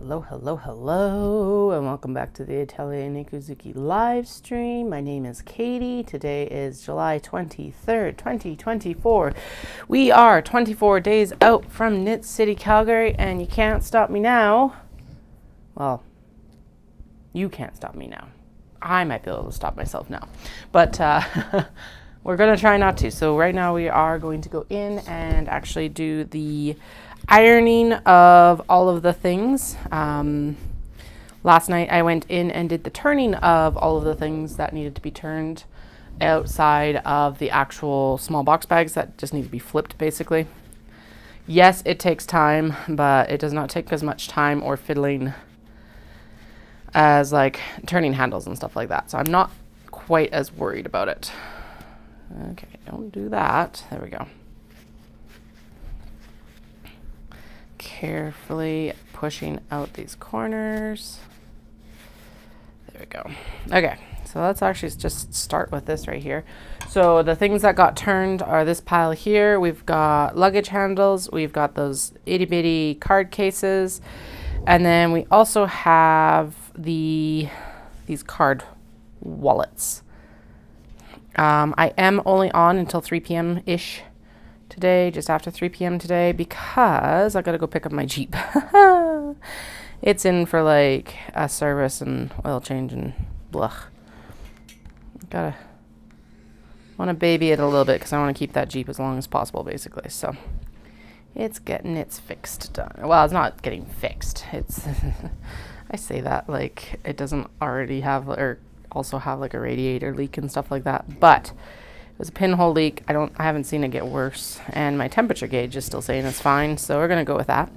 Hello, and welcome back to the Atelier Nikuzuki live stream. My name is Katie. Today is July 23rd, 2024. We are 24 days out from Knit City, Calgary, and you can't stop me now. Well, you can't stop me now. I might be able to stop myself now, but we're going to try not to. So right now we are going to go in and actually do the ironing of all of the things. Last night I went in and did the turning of all of the things that needed to be turned outside of the actual small box bags that just need to be flipped, basically. Yes, it takes time, but it does not take as much time or fiddling as like turning handles and stuff like that. So I'm not quite as worried about it. Okay, don't do that. There we go. Carefully pushing out these corners. There we go. Okay, so let's actually just start with this right here. So the things that got turned are this pile here. We've got luggage handles. We've got those itty bitty card cases. And then we also have these card wallets. I am only on until 3 p.m.-ish today, just after 3 p.m. today, because I gotta go pick up my Jeep. It's in for like a service and oil change and blah. Want to baby it a little bit because I want to keep that Jeep as long as possible, basically. So it's getting its fixed done. Well, it's not getting fixed. It's I say that like it doesn't already have or also have like a radiator leak and stuff like that, but it was a pinhole leak. I haven't seen it get worse, and my temperature gauge is still saying it's fine, so we're gonna go with that.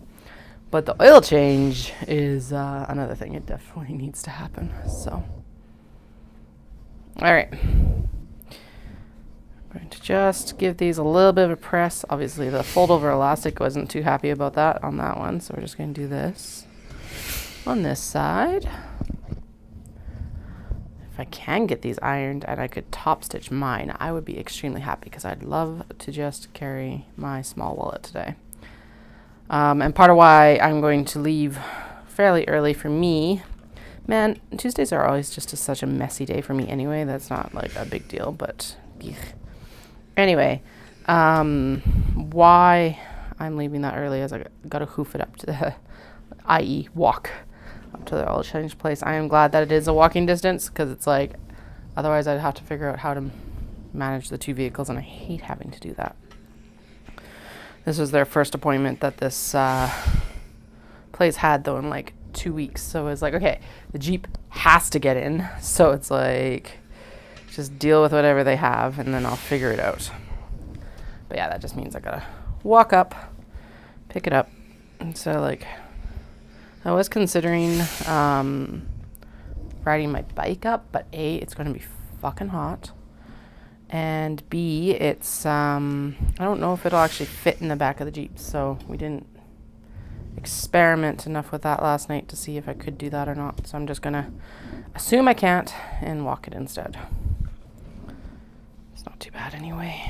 But the oil change is another thing. It definitely needs to happen. So, all right, I'm going to just give these a little bit of a press. Obviously, the fold-over elastic wasn't too happy about that on that one, so we're just going to do this on this side. If I can get these ironed and I could top stitch mine, I would be extremely happy because I'd love to just carry my small wallet today. And part of why I'm going to leave fairly early for me, man, Tuesdays are always just such a messy day for me anyway. That's not like a big deal, but anyway, why I'm leaving that early is I got to hoof it up to the, i.e. walk up to the oil change place. I am glad that it is a walking distance because it's like, otherwise I'd have to figure out how to manage the two vehicles, and I hate having to do that. This was their first appointment that this place had though in like 2 weeks. So it's like, okay, the Jeep has to get in. So it's like, just deal with whatever they have and then I'll figure it out. But yeah, that just means I gotta walk up, pick it up. And so like, I was considering riding my bike up, but A, it's going to be fucking hot, and B, it's I don't know if it'll actually fit in the back of the Jeep, so we didn't experiment enough with that last night to see if I could do that or not. So I'm just going to assume I can't and walk it instead. It's not too bad anyway.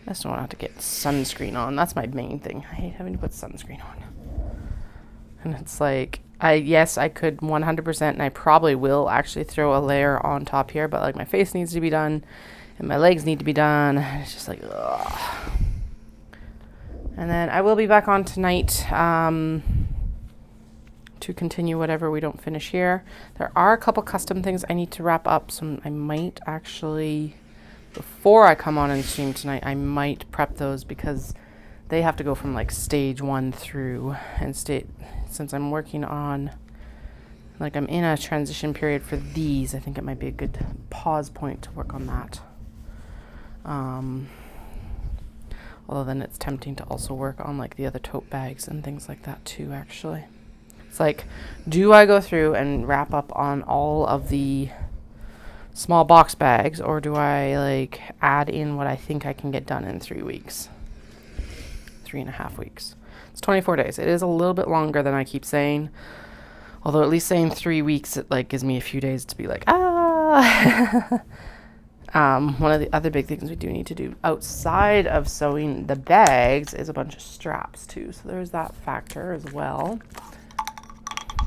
I just don't have to get sunscreen on. That's my main thing. I hate having to put sunscreen on. And it's like, yes, I could 100%, and I probably will actually throw a layer on top here, but like my face needs to be done, and my legs need to be done. It's just like, ugh. And then I will be back on tonight to continue whatever we don't finish here. There are a couple custom things I need to wrap up, so I might actually, before I come on and stream tonight, I might prep those because they have to go from like stage 1 through, and since I'm working on, like I'm in a transition period for these, I think it might be a good pause point to work on that. Although then it's tempting to also work on like the other tote bags and things like that too, actually. It's like, do I go through and wrap up on all of the small box bags, or do I like add in what I think I can get done in 3 weeks? 3.5 weeks. It's 24 days. It is a little bit longer than I keep saying. Although at least saying 3 weeks, it like gives me a few days to be like, one of the other big things we do need to do outside of sewing the bags is a bunch of straps too. So there's that factor as well.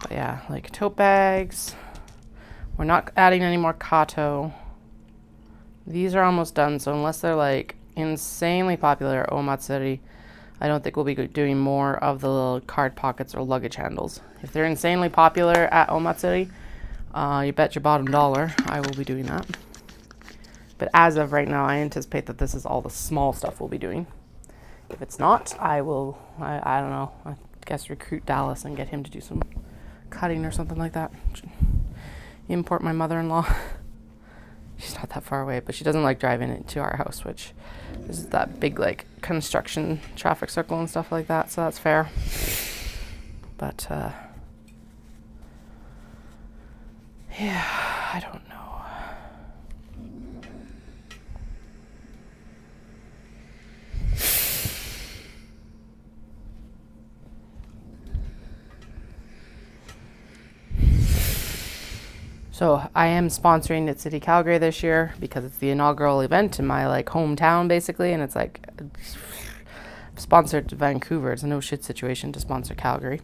But yeah, like tote bags. We're not adding any more Kato. These are almost done, so unless they're like insanely popular at Omatsuri, I don't think we'll be doing more of the little card pockets or luggage handles. If they're insanely popular at Omatsuri, you bet your bottom dollar I will be doing that. But as of right now, I anticipate that this is all the small stuff we'll be doing. If it's not, I will, I don't know, I guess recruit Dallas and get him to do some cutting or something like that. Import my mother-in-law. She's not that far away, but she doesn't like driving into our house, which is that big like construction traffic circle and stuff like that, so that's fair. But yeah, I don't know. So I am sponsoring Knit City Calgary this year because it's the inaugural event in my like hometown basically, and it's like sponsored Vancouver. It's a no shit situation to sponsor Calgary,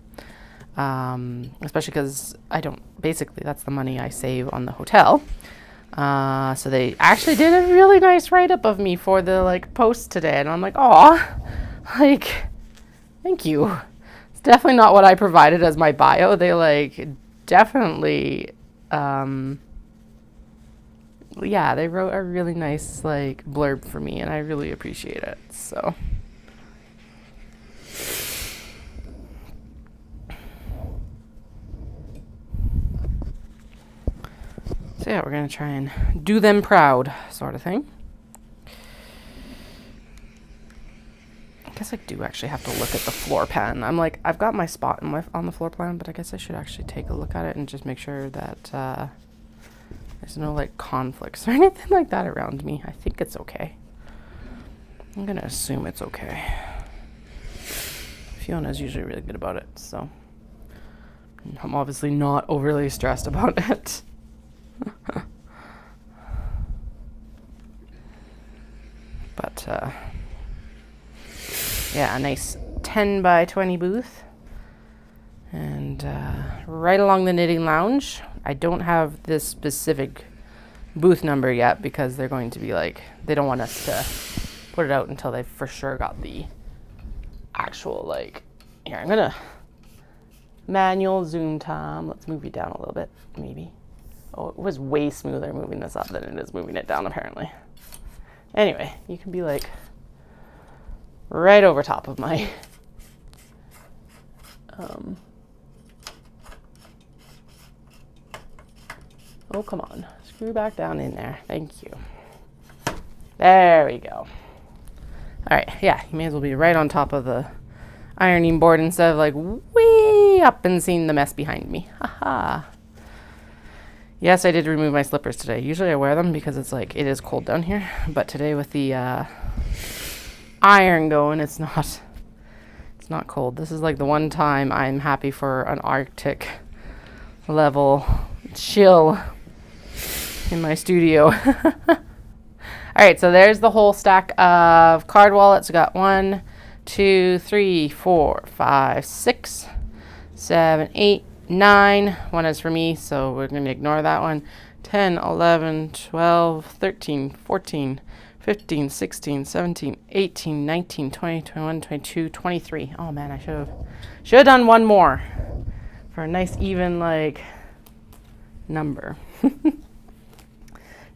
especially because I don't, basically that's the money I save on the hotel. So they actually did a really nice write-up of me for the like post today, and I'm like, aw, like, thank you. It's definitely not what I provided as my bio. They like definitely yeah, they wrote a really nice like blurb for me, and I really appreciate it. So yeah, we're gonna try and do them proud, sort of thing. I guess I do actually have to look at the floor plan. I'm like, I've got my spot on the floor plan, but I guess I should actually take a look at it and just make sure that there's no like conflicts or anything like that around me. I think it's okay. I'm gonna assume it's okay. Fiona's usually really good about it, so I'm obviously not overly stressed about it. But yeah, a nice 10 by 20 booth, and right along the knitting lounge. I don't have this specific booth number yet because they're going to be like, they don't want us to put it out until they've for sure got the actual like, here, I'm gonna manual zoom time. Let's move it down a little bit, maybe. Oh, it was way smoother moving this up than it is moving it down apparently. Anyway, you can be like right over top of my oh, come on. Screw back down in there. Thank you. There we go. All right. Yeah, you may as well be right on top of the ironing board instead of like way up and seeing the mess behind me. Haha. Yes, I did remove my slippers today. Usually I wear them because it's like, it is cold down here. But today with the iron going, it's not cold. This is like the one time I'm happy for an Arctic level chill in my studio. All right, so there's the whole stack of card wallets. We got 1, 2, 3, 4, 5, 6, 7, 8, 9. One is for me, so we're going to ignore that one. 10, 11, 12, 13, 14, 15, 16, 17, 18, 19, 20, 21, 22, 23. Oh man, I should have done one more for a nice even like number.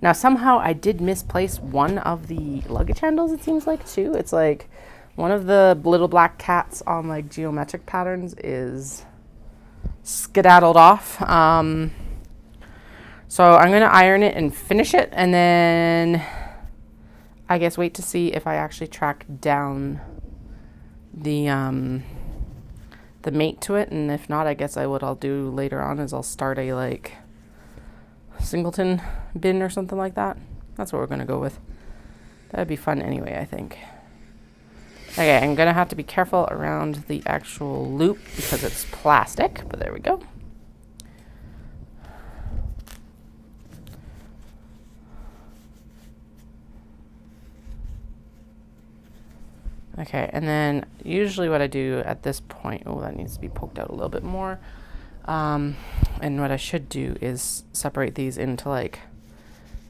Now somehow I did misplace one of the luggage handles, it seems like, too. It's like one of the little black cats on like geometric patterns is skedaddled off. So I'm gonna iron it and finish it, and then I guess wait to see if I actually track down the mate to it, and if not, I guess what I'll do later on is I'll start a like singleton bin or something like that. That's what we're gonna go with. That'd be fun anyway, I think. Okay, I'm gonna have to be careful around the actual loop because it's plastic, but there we go. Okay, and then usually what I do at this point, oh, that needs to be poked out a little bit more. And what I should do is separate these into like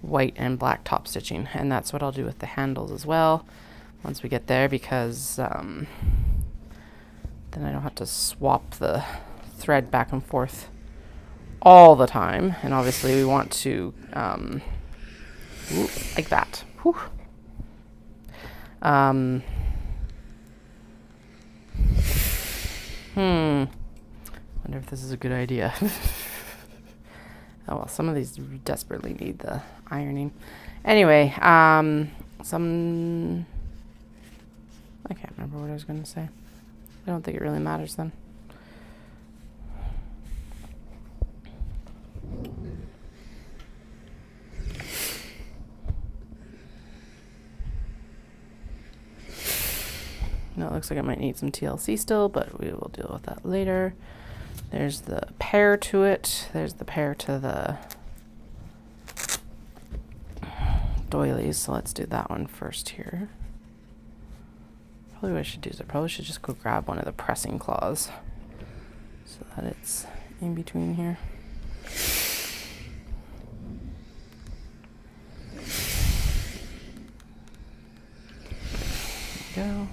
white and black top stitching, and that's what I'll do with the handles as well once we get there, because then I don't have to swap the thread back and forth all the time. And obviously we want to like that. Whew. Wonder if this is a good idea. Oh well, some of these desperately need the ironing. Anyway, I can't remember what I was going to say. I don't think it really matters then. No, it looks like it might need some TLC still, but we will deal with that later. There's the pair to it. There's the pair to the doilies. So let's do that one first here. Probably what I should do is I probably should just go grab one of the pressing claws so that it's in between here. There we go.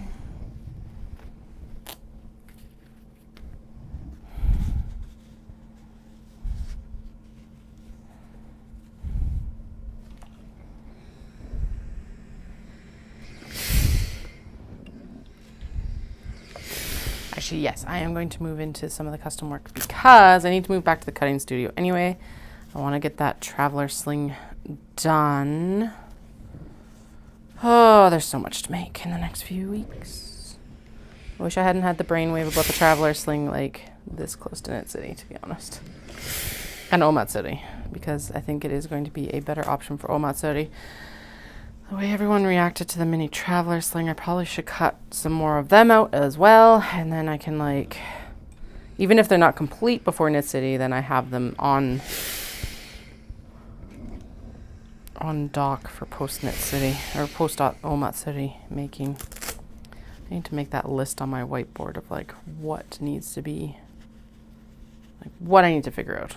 Actually, yes, I am going to move into some of the custom work because I need to move back to the cutting studio anyway. I want to get that traveler sling done. Oh, there's so much to make in the next few weeks. I wish I hadn't had the brainwave about the traveler sling like this close to Knit City, to be honest. And Omatsuri, because I think it is going to be a better option for Omatsuri. The way everyone reacted to the mini traveler sling, I probably should cut some more of them out as well. And then I can like, even if they're not complete before Knit City, then I have them on dock for post Knit City or post Omatsuri making. I need to make that list on my whiteboard of like what needs to be, like what I need to figure out.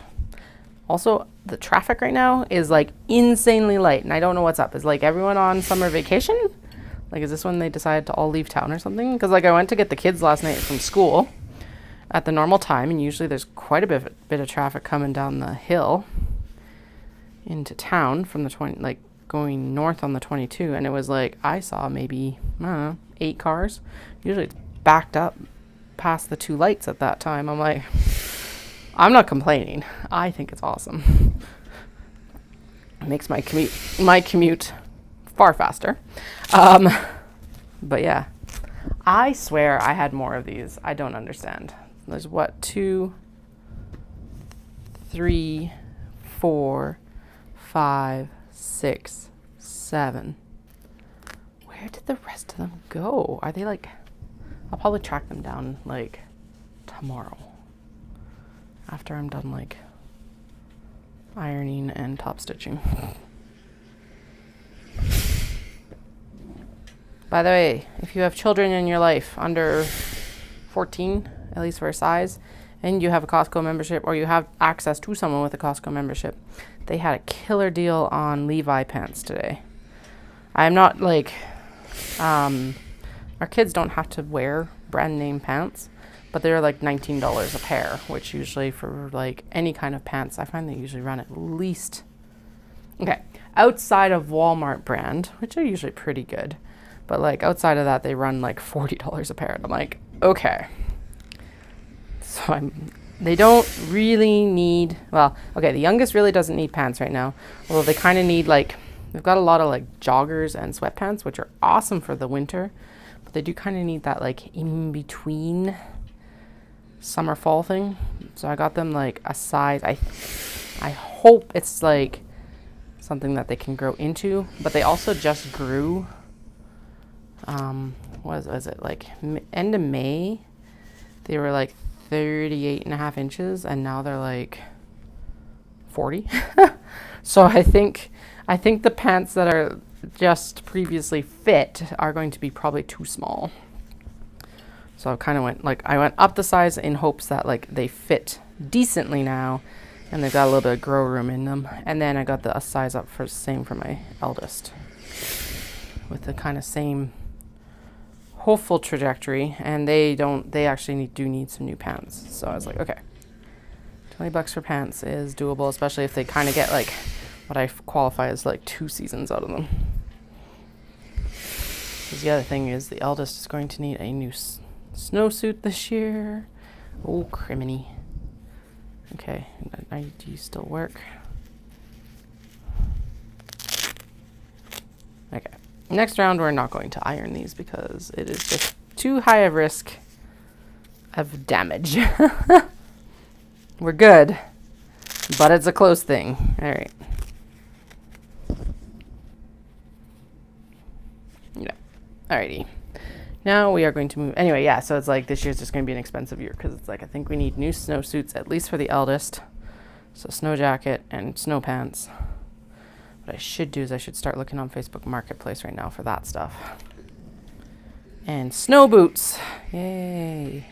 Also, the traffic right now is like insanely light, and I don't know what's up. Is like everyone on summer vacation? Like, is this when they decided to all leave town or something? Because like I went to get the kids last night from school at the normal time, and usually there's quite a bit of traffic coming down the hill into town from the 20, like going north on the 22, and it was like I saw maybe I don't know 8 cars. Usually it's backed up past the 2 lights at that time. I'm like, I'm not complaining. I think it's awesome. It makes my commute far faster. But yeah, I swear I had more of these. I don't understand. There's what, 2, 3, 4, 5, 6, 7. Where did the rest of them go? Are they like, I'll probably track them down like tomorrow after I'm done like ironing and top stitching. By the way, if you have children in your life under 14, at least for a size, and you have a Costco membership or you have access to someone with a Costco membership, they had a killer deal on Levi pants today. I'm not like, our kids don't have to wear brand name pants, but they're like $19 a pair, which usually for like any kind of pants, I find they usually run at least, okay, outside of Walmart brand, which are usually pretty good, but like outside of that, they run like $40 a pair. And I'm like, okay. So they don't really need, well, okay, the youngest really doesn't need pants right now. Although they kind of need like, they've got a lot of like joggers and sweatpants, which are awesome for the winter, but they do kind of need that like in between summer fall thing. So I got them like a size, I hope it's like something that they can grow into, but they also just grew, what was it, like end of May, they were like 38.5 inches, and now they're like 40. So I think the pants that are just previously fit are going to be probably too small. So I kind of went up the size in hopes that like they fit decently now, and they've got a little bit of grow room in them. And then I got the size up for same for my eldest, with the kind of same hopeful trajectory. And they actually do need some new pants. So I was like, okay, $20 for pants is doable, especially if they kind of get like what I qualify as like 2 seasons out of them. Because the other thing is the eldest is going to need a new snowsuit this year. Oh, criminy. Okay, do you still work? Okay. Next round, we're not going to iron these because it is just too high a risk of damage. We're good, but it's a close thing. All right. Yeah. Alrighty. Now we are going to move. Anyway, yeah, so it's like this year's just going to be an expensive year because it's like I think we need new snowsuits, at least for the eldest. So snow jacket and snow pants. What I should do is I should start looking on Facebook Marketplace right now for that stuff. And snow boots. Yay.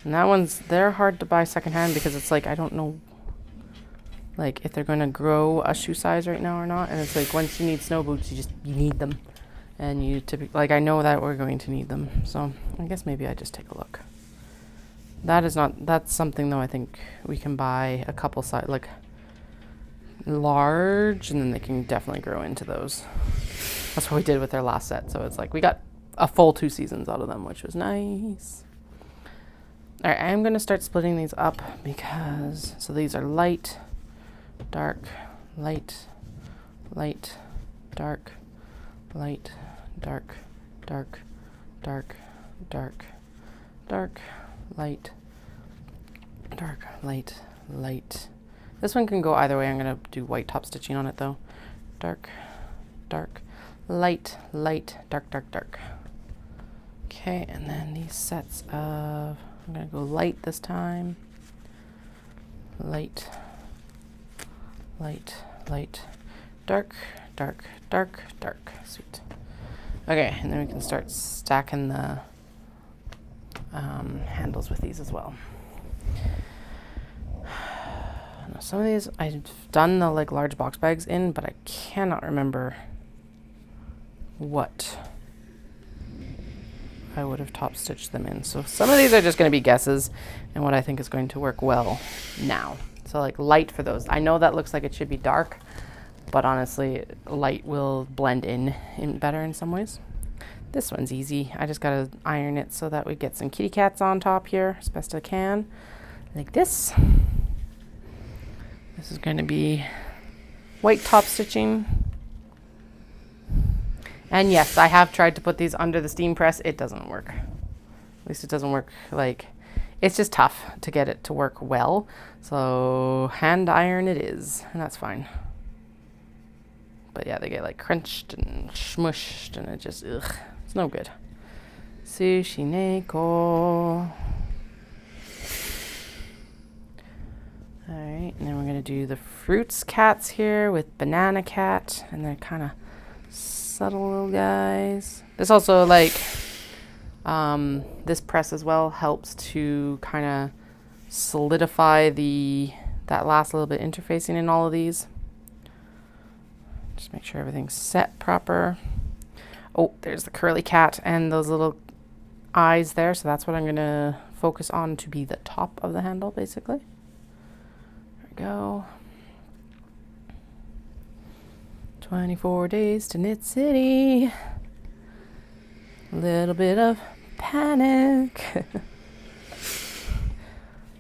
And they're hard to buy secondhand because it's like I don't know like if they're going to grow a shoe size right now or not. And it's like once you need snow boots, you need them. And you typically, like I know that we're going to need them. So I guess maybe I just take a look. That's something though I think we can buy a couple size, like large, and then they can definitely grow into those. That's what we did with their last set. So it's like we got a full 2 seasons out of them, which was nice. All right, I'm going to start splitting these up because, so these are light, dark, light, light, dark, light, dark, dark, dark, dark, dark, light, dark, light, light. This one can go either way. I'm going to do white top stitching on it though. Dark, dark, light, light, dark, dark, dark. Okay, and then these sets of, I'm going to go light this time. Light, light, light, dark, dark, dark, dark. Sweet. Okay, and then we can start stacking the handles with these as well. Now, some of these I've done the like large box bags in, but I cannot remember what I would have top stitched them in. So some of these are just going to be guesses and what I think is going to work well now. So like light for those. I know that looks like it should be dark, but honestly, light will blend in better in some ways. This one's easy. I just got to iron it so that we get some kitty cats on top here as best I can. Like this. This is going to be white top stitching. And yes, I have tried to put these under the steam press. It doesn't work. At least it doesn't work like, it's just tough to get it to work well. So hand iron it is, and that's fine. But yeah, they get like crunched and smushed and it just, ugh, it's no good. Sushi neko. Alright, and then we're going to do the fruits cats here with banana cat, and they're kind of subtle little guys. This also like, this press as well helps to kind of solidify that last little bit interfacing in all of these. Just make sure everything's set proper. Oh, there's the curly cat and those little eyes there. So that's what I'm going to focus on to be the top of the handle, basically. There we go. 24 days to Knit City. A little bit of panic.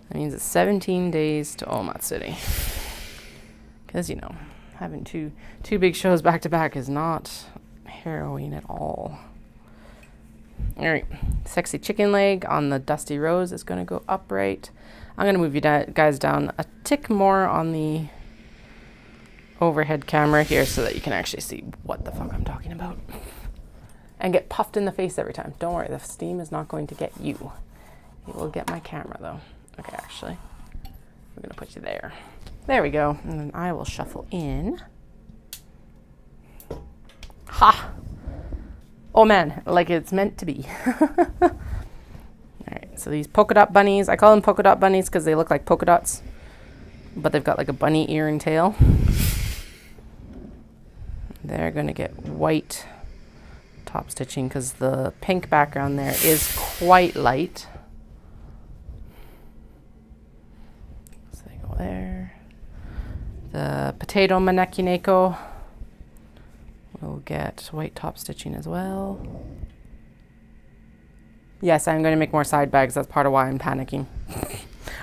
That means it's 17 days to Omatsuri. Because, you know, having two big shows back to back is not harrowing at all. All right, sexy chicken leg on the dusty rose is going to go upright. I'm going to move you guys down a tick more on the overhead camera here so that you can actually see what the fuck I'm talking about. And get puffed in the face every time. Don't worry, the steam is not going to get you. It will get my camera though. Okay, actually, we're going to put you there. There we go. And then I will shuffle in. Ha! Oh man, like it's meant to be. All right. So these polka dot bunnies, I call them polka dot bunnies because they look like polka dots, but they've got like a bunny ear and tail. They're going to get white top stitching because the pink background there is quite light. So they go there. The potato manekineko will get white top stitching as well. Yes, I'm going to make more side bags. That's part of why I'm panicking.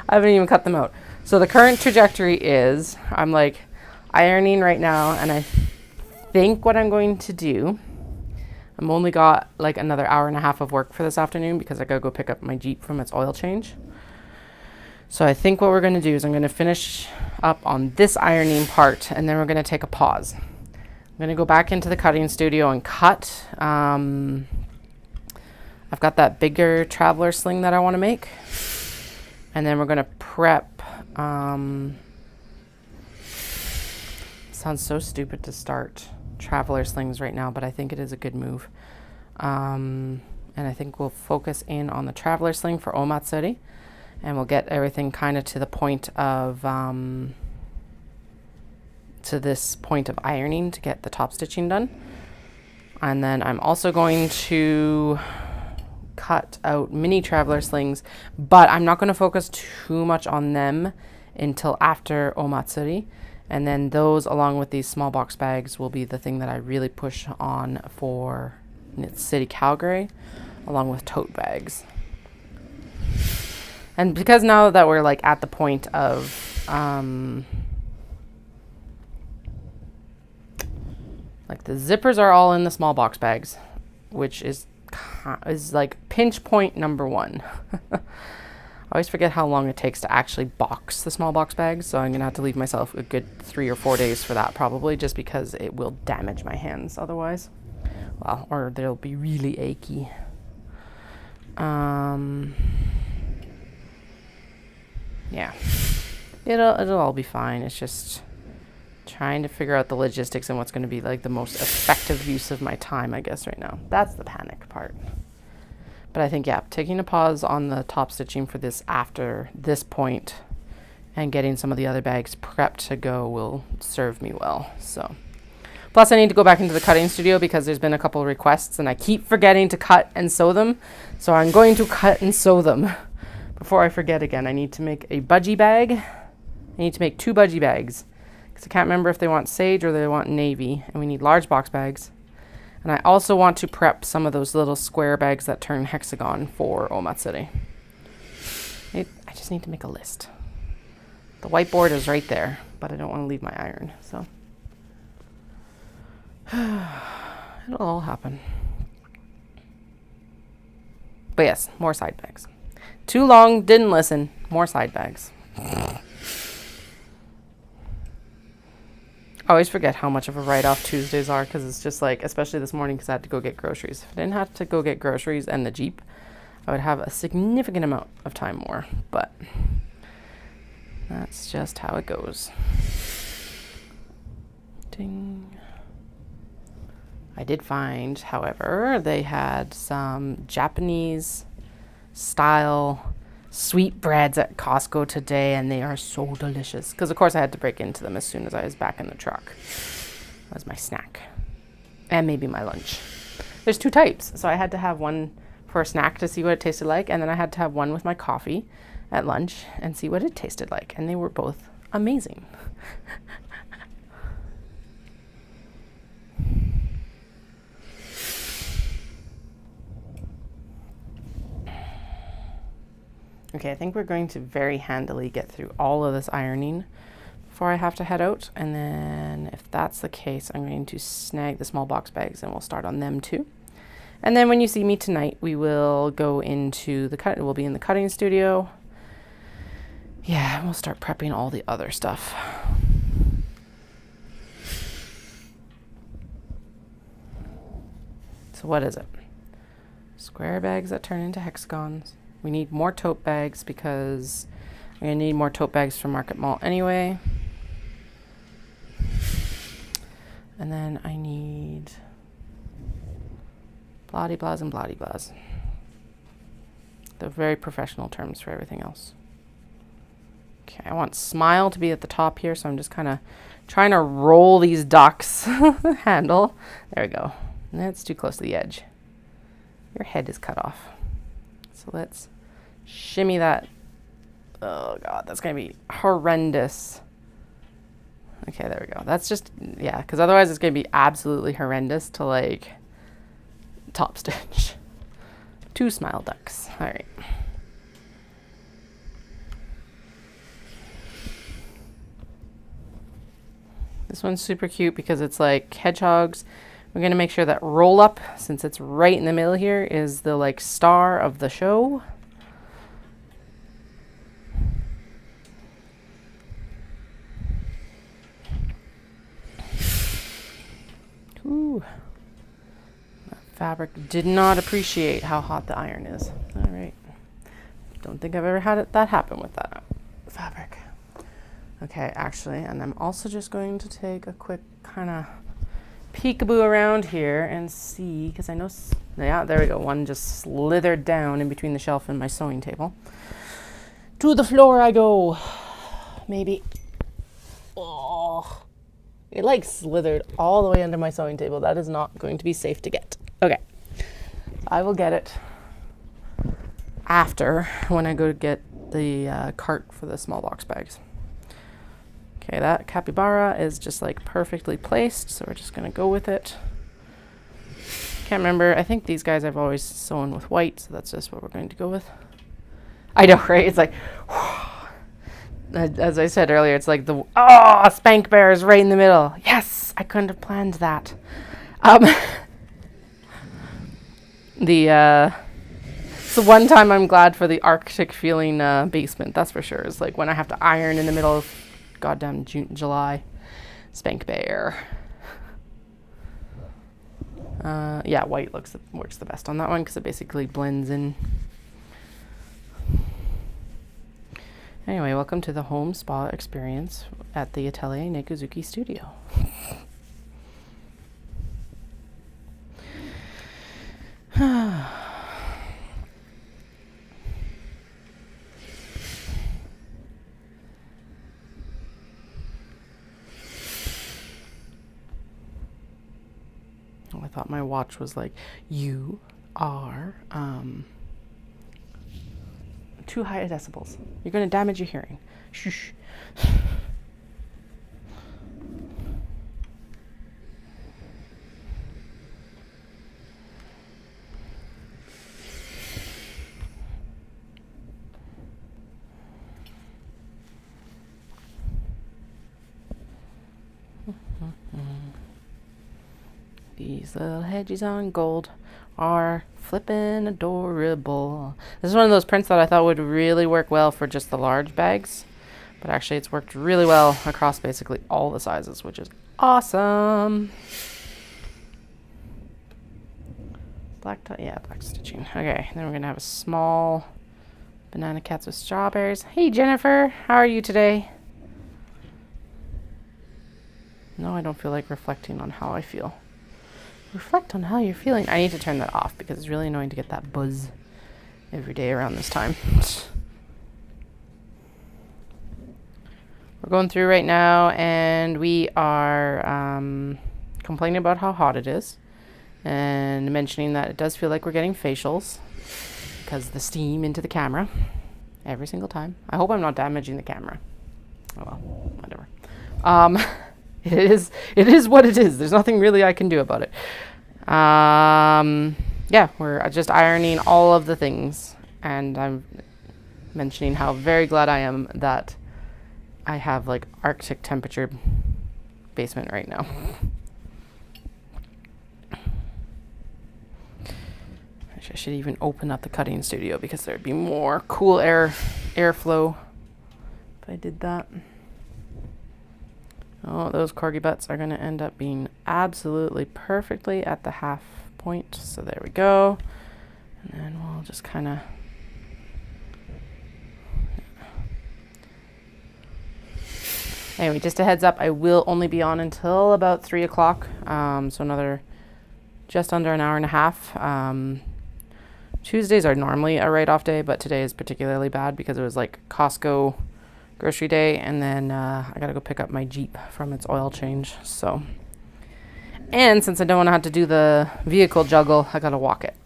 I haven't even cut them out. So the current trajectory is, I'm like ironing right now, and I think what I'm going to do, I'm only got like another hour and a half of work for this afternoon because I gotta go pick up my Jeep from its oil change. So I think what we're going to do is I'm going to finish up on this ironing part, and then we're going to take a pause. I'm going to go back into the cutting studio and cut. I've got that bigger traveler sling that I want to make. And then we're going to prep. Sounds so stupid to start traveler slings right now, but I think it is a good move. And I think we'll focus in on the traveler sling for Omatsuri. And we'll get everything kind of to the point of, to this point of ironing to get the top stitching done. And then I'm also going to cut out mini traveler slings, but I'm not going to focus too much on them until after Omatsuri. And then those, along with these small box bags, will be the thing that I really push on for Knit City Calgary, along with tote bags. And because now that we're like at the point of like the zippers are all in the small box bags, which is like pinch point number one. I always forget how long it takes to actually box the small box bags, so I'm gonna have to leave myself a good 3 or 4 days for that probably, just because it will damage my hands otherwise. Well, or they'll be really achy. Yeah, it'll all be fine. It's just trying to figure out the logistics and what's going to be like the most effective use of my time, I guess, right now. That's the panic part. But I think, yeah, taking a pause on the top stitching for this after this point and getting some of the other bags prepped to go will serve me well. So, plus I need to go back into the cutting studio because there's been a couple of requests and I keep forgetting to cut and sew them. So I'm going to cut and sew them. Before I forget again, I need to make a budgie bag. I need to make 2 budgie bags because I can't remember if they want sage or they want navy, and we need large box bags. And I also want to prep some of those little square bags that turn hexagon for Omatsuri. I just need to make a list. The whiteboard is right there, but I don't want to leave my iron, so it'll all happen. But yes, more side bags. Too long, didn't listen. More side bags. I always forget how much of a write-off Tuesdays are because it's just like, especially this morning because I had to go get groceries. If I didn't have to go get groceries and the Jeep, I would have a significant amount of time more. But that's just how it goes. Ding. I did find, however, they had some Japanese style sweetbreads at Costco today, and they are so delicious because of course I had to break into them as soon as I was back in the truck. That was my snack and maybe my lunch. There's 2 types, so I had to have one for a snack to see what it tasted like, and then I had to have one with my coffee at lunch and see what it tasted like, and they were both amazing. Okay, I think we're going to very handily get through all of this ironing before I have to head out. And then if that's the case, I'm going to snag the small box bags and we'll start on them too. And then when you see me tonight, we will go into the cut. We'll be in the cutting studio. Yeah, and we'll start prepping all the other stuff. So what is it? Square bags that turn into hexagons. We need more tote bags because we're going to need more tote bags for Market Mall anyway. And then I need bloody blahs and bloody blahs. the very professional terms for everything else. Okay, I want smile to be at the top here, so I'm just kind of trying to roll these ducks handle. There we go. That's too close to the edge. Your head is cut off. So let's shimmy that. Oh God, that's gonna be horrendous. Okay, there we go. That's just, yeah, because otherwise it's gonna be absolutely horrendous to like top stitch. 2 smile ducks. All right. This one's super cute because it's like hedgehogs. We're going to make sure that roll up, since it's right in the middle here, is the like star of the show. Ooh. That fabric did not appreciate how hot the iron is. All right. Don't think I've ever had that happen with that fabric. Okay, actually, and I'm also just going to take a quick kind of peekaboo around here and see, because I know, yeah, there we go. One just slithered down in between the shelf and my sewing table. To the floor I go. Maybe. Oh, it like slithered all the way under my sewing table. That is not going to be safe to get. Okay, I will get it after, when I go to get the cart for the small box bags. Okay, that capybara is just like perfectly placed, so we're just gonna go with it. Can't remember, I think these guys I've always sewn with white, so that's just what we're going to go with. I know, right? It's like, as I said earlier, it's like the, oh, Spank Bear is right in the middle. Yes, I couldn't have planned that. It's the one time I'm glad for the Arctic feeling basement, that's for sure. It's like when I have to iron in the middle of goddamn July. Spank Bear. Yeah, white works the best on that one because it basically blends in. Anyway, welcome to the home spa experience at the Atelier Nekuzuki studio. I thought my watch was like, you are too high decibels. You're going to damage your hearing. Shush. These little hedges on gold are flippin' adorable. This is one of those prints that I thought would really work well for just the large bags, but actually it's worked really well across basically all the sizes, which is awesome. Black stitching. Okay, then we're gonna have a small banana cats with strawberries. Hey Jennifer, how are you today? No, I don't feel like reflecting on how I feel. Reflect on how you're feeling. I need to turn that off because it's really annoying to get that buzz every day around this time. We're going through right now and we are complaining about how hot it is and mentioning that it does feel like we're getting facials because the steam into the camera every single time. I hope I'm not damaging the camera. Oh well, whatever. It is what it is. There's nothing really I can do about it. Yeah, we're just ironing all of the things, and I'm mentioning how very glad I am that I have like Arctic temperature basement right now. I should even open up the cutting studio because there'd be more cool airflow if I did that. Oh, those corgi butts are going to end up being absolutely perfectly at the half point. So there we go. And then we'll just kind of... Anyway, just a heads up, I will only be on until about 3 o'clock. So another just under an hour and a half Tuesdays are normally a write-off day, but today is particularly bad because it was like Costco grocery day, and then I gotta go pick up my Jeep from its oil change. So, and since I don't want to have to do the vehicle juggle, I gotta walk it,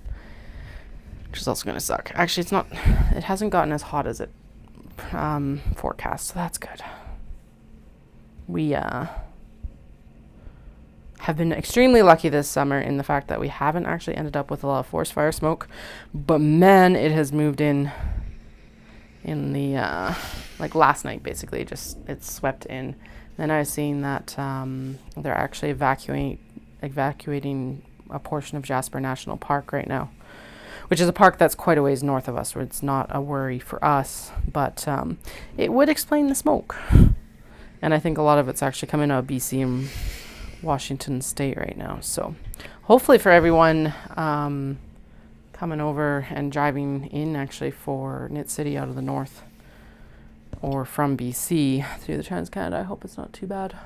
which is also gonna suck. Actually, it hasn't gotten as hot as it forecast, so that's good. We have been extremely lucky this summer in the fact that we haven't actually ended up with a lot of forest fire smoke, but man, it has moved in the like last night, basically it's swept in. Then I was seeing that they're actually evacuating a portion of Jasper National Park right now, which is a park that's quite a ways north of us, where it's not a worry for us, but it would explain the smoke. And I think a lot of it's actually coming out of BC and Washington State right now. So hopefully for everyone coming over and driving in actually for Knit City out of the north or from BC through the Trans-Canada, I hope it's not too bad.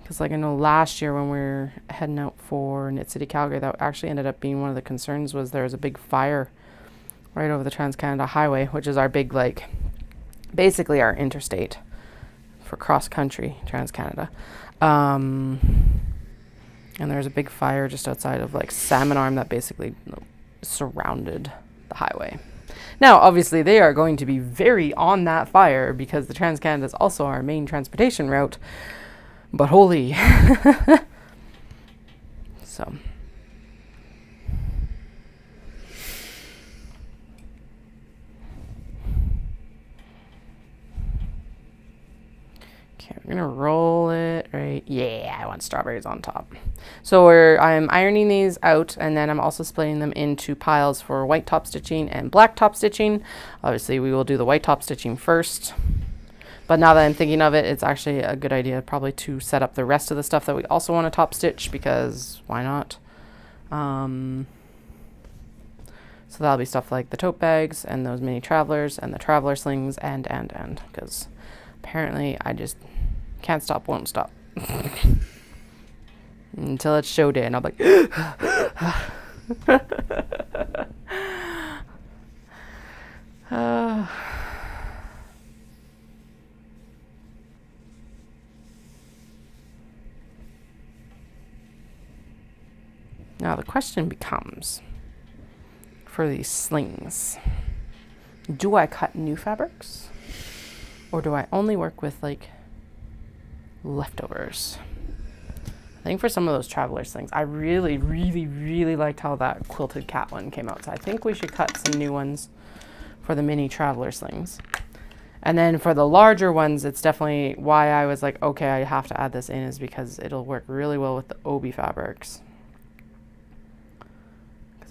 Because like I know last year when we were heading out for Knit City, Calgary, that actually ended up being one of the concerns, was there was a big fire right over the Trans-Canada Highway, which is our big, like, basically our interstate for cross-country Trans-Canada. And there was a big fire just outside of like Salmon Arm that basically surrounded the highway. Now, obviously, they are going to be very on that fire because the Trans-Canada is also our main transportation route. But holy. So. Okay, we're gonna roll it right. Yeah, I want strawberries on top. So I'm ironing these out, and then I'm also splitting them into piles for white top stitching and black top stitching. Obviously, we will do the white top stitching first. But now that I'm thinking of it, it's actually a good idea probably to set up the rest of the stuff that we also want to top stitch, because why not? So that'll be stuff like the tote bags and those mini travelers and the traveler slings and because apparently I just can't stop, won't stop. Until it's show day and I'm like Now the question becomes, for these slings, do I cut new fabrics or do I only work with like leftovers? I think for some of those traveler slings, I really liked how that quilted cat one came out. So I think we should cut some new ones for the mini traveler slings. And then for the larger ones, it's definitely why I was like, okay, I have to add this in, is because it'll work really well with the obi fabrics.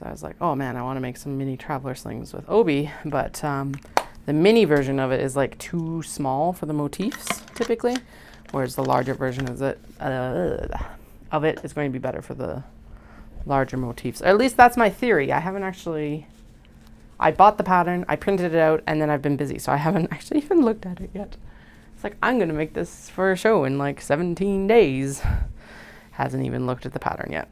I was like, oh man, I want to make some mini traveler slings with obi, but the mini version of it is like too small for the motifs typically, whereas the larger version of it is going to be better for the larger motifs. Or at least that's my theory. I bought the pattern, I printed it out, and then I've been busy, so I haven't actually even looked at it yet. It's like, I'm going to make this for a show in like 17 days. Hasn't even looked at the pattern yet.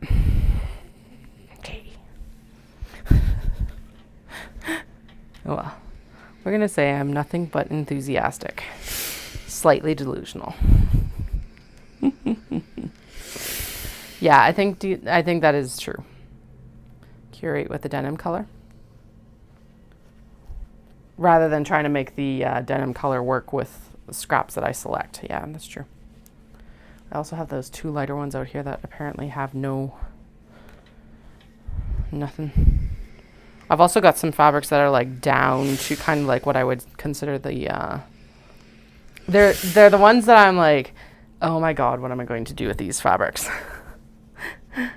Oh well, we're going to say I'm nothing but enthusiastic, slightly delusional. Yeah, I think that is true. Curate with the denim color, rather than trying to make the denim color work with the scraps that I select. Yeah, that's true. I also have those two lighter ones out here that apparently have nothing. I've also got some fabrics that are like down to kind of like what I would consider the, they're the ones that I'm like, oh my God, what am I going to do with these fabrics?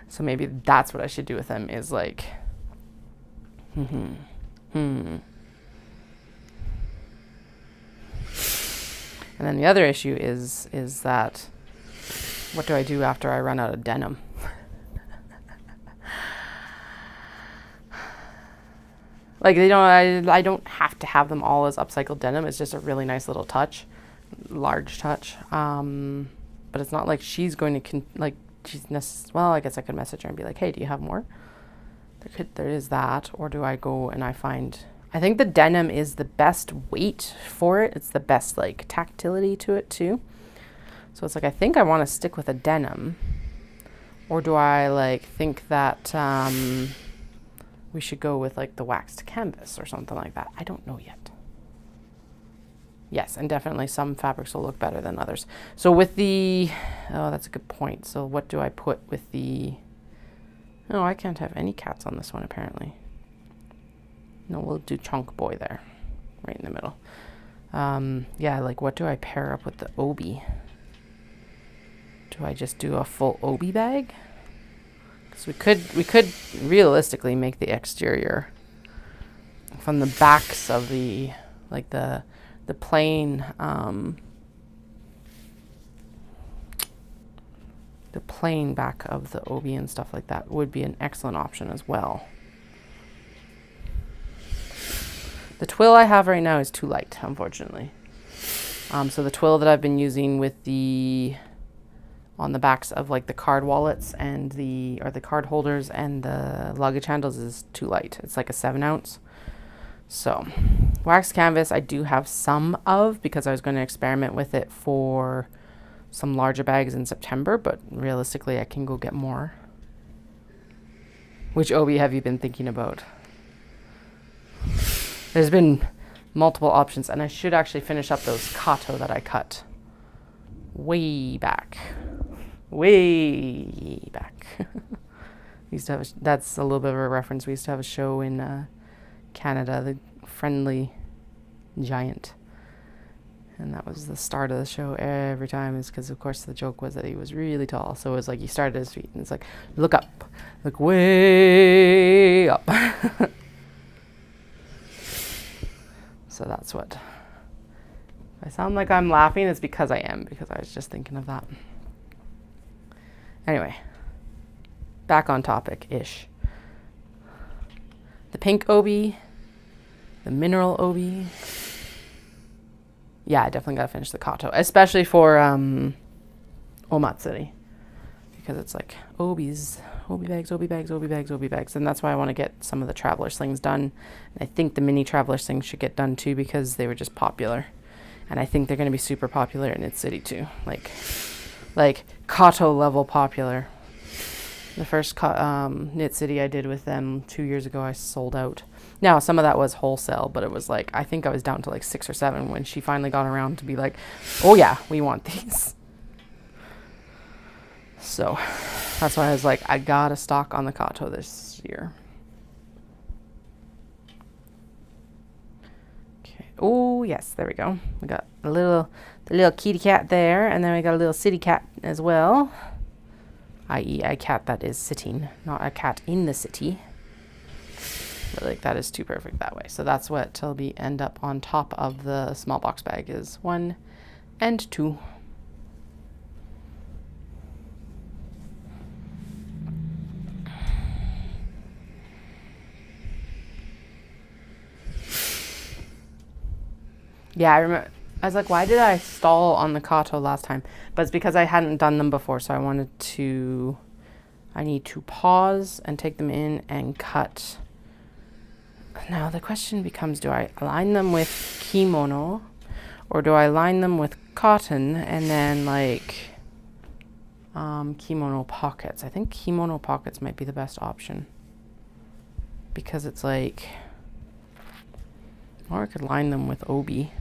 So maybe that's what I should do with them, is like, And then the other issue is that, what do I do after I run out of denim? Like, I don't have to have them all as upcycled denim. It's just a really nice little touch, large touch. But it's not like she's going to, well, I guess I could message her and be like, hey, do you have more? There is that, or do I go and I think the denim is the best weight for it. It's the best like tactility to it too. So it's like, I think I want to stick with a denim, or do I like think that we should go with like the waxed canvas or something like that? I don't know yet. Yes, and definitely some fabrics will look better than others. So with the, oh, that's a good point. So what do I put with the, oh, I can't have any cats on this one apparently. No, we'll do chunk boy there, right in the middle. Yeah, like what do I pair up with the obi? Do I just do a full obi bag? Because we could realistically make the exterior from the backs of the, like the plain back of the obi and stuff like that would be an excellent option as well. The twill I have right now is too light, unfortunately. So the twill that I've been using with on the backs of like the card wallets and the card holders and the luggage handles is too light. It's like a 7 ounce. So wax canvas I do have some of, because I was going to experiment with it for some larger bags in September, but realistically I can go get more. Which obi have you been thinking about? There's been multiple options, and I should actually finish up those kato that I cut way back. Way back. We used to have that's a little bit of a reference. We used to have a show in Canada, the Friendly Giant. And that was the start of the show every time, is because, of course, the joke was that he was really tall. So it was like he started at his feet, and it's like, look up. Look way up. So that's what. If I sound like I'm laughing, it's because I am, because I was just thinking of that. Anyway, back on topic-ish. The pink obi, the mineral obi. Yeah, I definitely got to finish the kato, especially for Omatsuri, because it's like obi bags, obi bags, obi bags, obi bags. And that's why I want to get some of the traveler slings done. And I think the mini traveler slings should get done too, because they were just popular. And I think they're going to be super popular in Knit City too. Like kato level popular. The first Knit City I did with them 2 years ago, I sold out. Now, some of that was wholesale, but it was like, I think I was down to like 6 or 7 when she finally got around to be like, oh yeah, we want these. So that's why I was like, I gotta stock on the kato this year. Okay. Oh yes, there we go. We got the little kitty cat there, and then we got a little city cat as well. I.e. a cat that is sitting, not a cat in the city. But like, that is too perfect that way. So that's what will be end up on top of the small box bag, is 1 and 2. Yeah, I remember. I was like, why did I stall on the kato last time? But it's because I hadn't done them before, so I need to pause and take them in and cut. Now the question becomes, do I line them with kimono, or do I line them with cotton and then like kimono pockets? I think kimono pockets might be the best option, because it's like, or I could line them with obi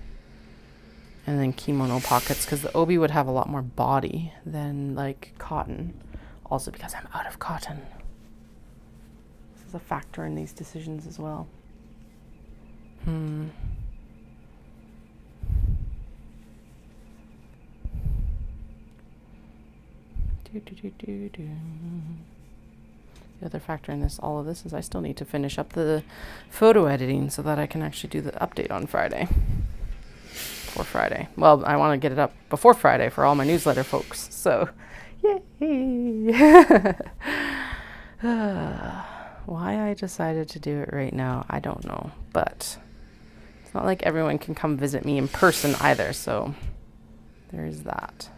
and then kimono pockets, because the obi would have a lot more body than like cotton. Also because I'm out of cotton. This is a factor in these decisions as well. The other factor in all of this is I still need to finish up the photo editing so that I can actually do the update on Friday. Before Friday. Well, I want to get it up before Friday for all my newsletter folks. So, yay! Why I decided to do it right now, I don't know. But it's not like everyone can come visit me in person either. So, there's that.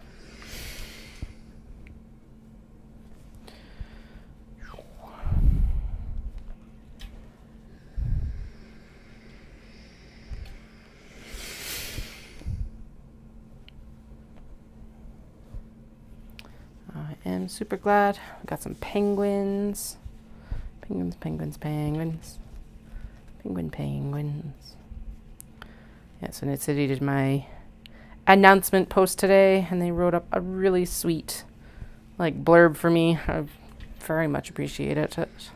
I'm super glad. We got some penguins. Penguins. Yeah, so Knit City did my announcement post today, and they wrote up a really sweet, blurb for me. I very much appreciate it. It's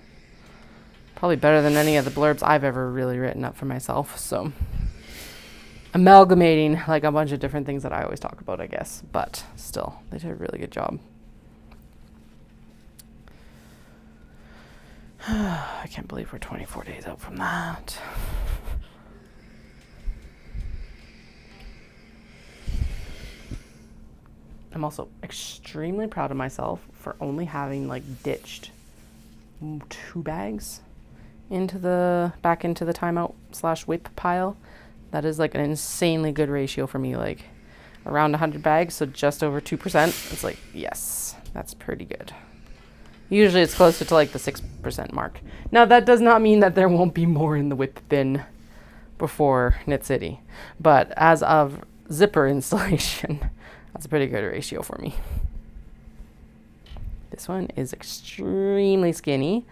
probably better than any of the blurbs I've ever really written up for myself. So, amalgamating a bunch of different things that I always talk about, I guess. But still, they did a really good job. I can't believe we're 24 days out from that. I'm also extremely proud of myself for only having ditched 2 bags back into the timeout / whip pile. That is an insanely good ratio for me, around 100 bags, so just over 2%. It's yes, that's pretty good. Usually it's closer to the 6% mark. Now that does not mean that there won't be more in the whip bin before Knit City, but as of zipper installation, that's a pretty good ratio for me. This one is extremely skinny,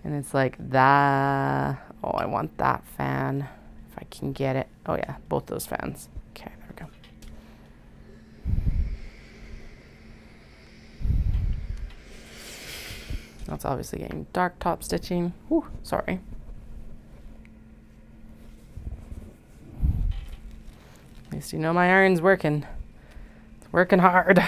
and it's that. Oh, I want that fan if I can get it. Oh yeah, both those fans. Okay, there we go. That's obviously getting dark top stitching. Whew, sorry. At least you know my iron's working. It's working hard.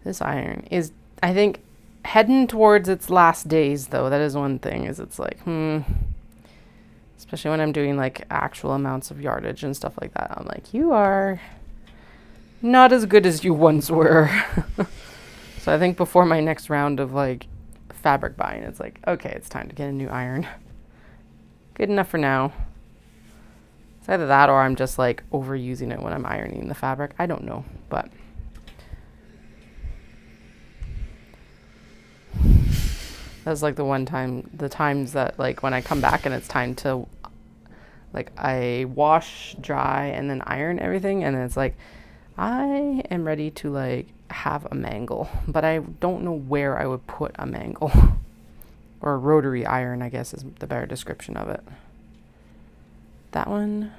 This iron is, I think, heading towards its last days, though. That is one thing, is it's especially when I'm doing actual amounts of yardage and stuff like that. I'm you are not as good as you once were. So I think before my next round of fabric buying, it's okay, it's time to get a new iron. Good enough for now. It's either that or I'm just overusing it when I'm ironing the fabric. I don't know, but that's the times that when I come back and it's time to I wash, dry, and then iron everything, and then it's I am ready to have a mangle, but I don't know where I would put a mangle. Or a rotary iron, I guess, is the better description of it. That one?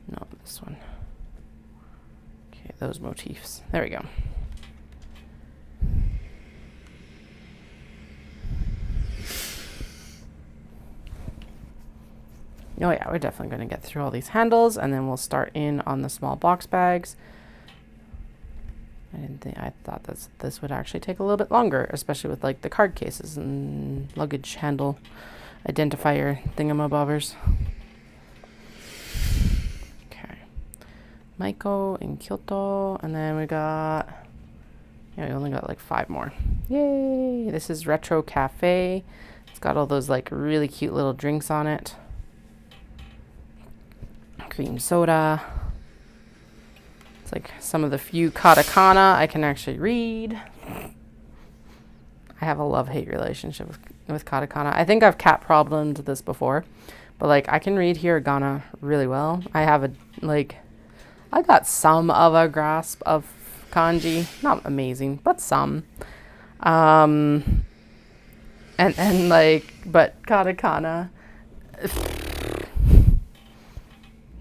No, this one. Okay, those motifs. There we go. Oh yeah, we're definitely going to get through all these handles, and then we'll start in on the small box bags. I thought this would actually take a little bit longer, especially with the card cases and luggage handle identifier thingamabobbers. Okay, Maiko and Kyoto, and then we only got 5 more. Yay! This is Retro Cafe. It's got all those really cute little drinks on it. Cream soda. It's some of the few katakana I can actually read. I have a love-hate relationship with katakana. I think I've cat problemed this before, but I can read hiragana really well. I have I got some of a grasp of kanji, not amazing, but some. And but katakana.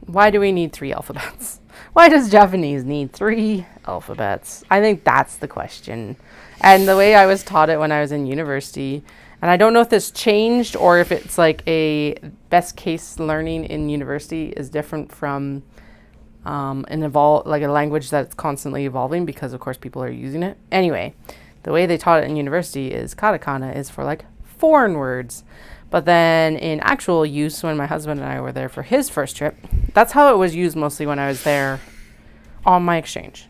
Why do we need 3 alphabets? Why does Japanese need 3 alphabets? I think that's the question. And the way I was taught it when I was in university, and I don't know if this changed or if it's a best case learning in university is different from a language that's constantly evolving, because of course people are using it. Anyway, the way they taught it in university is katakana is for foreign words. But then in actual use, when my husband and I were there for his first trip, that's how it was used mostly when I was there on my exchange.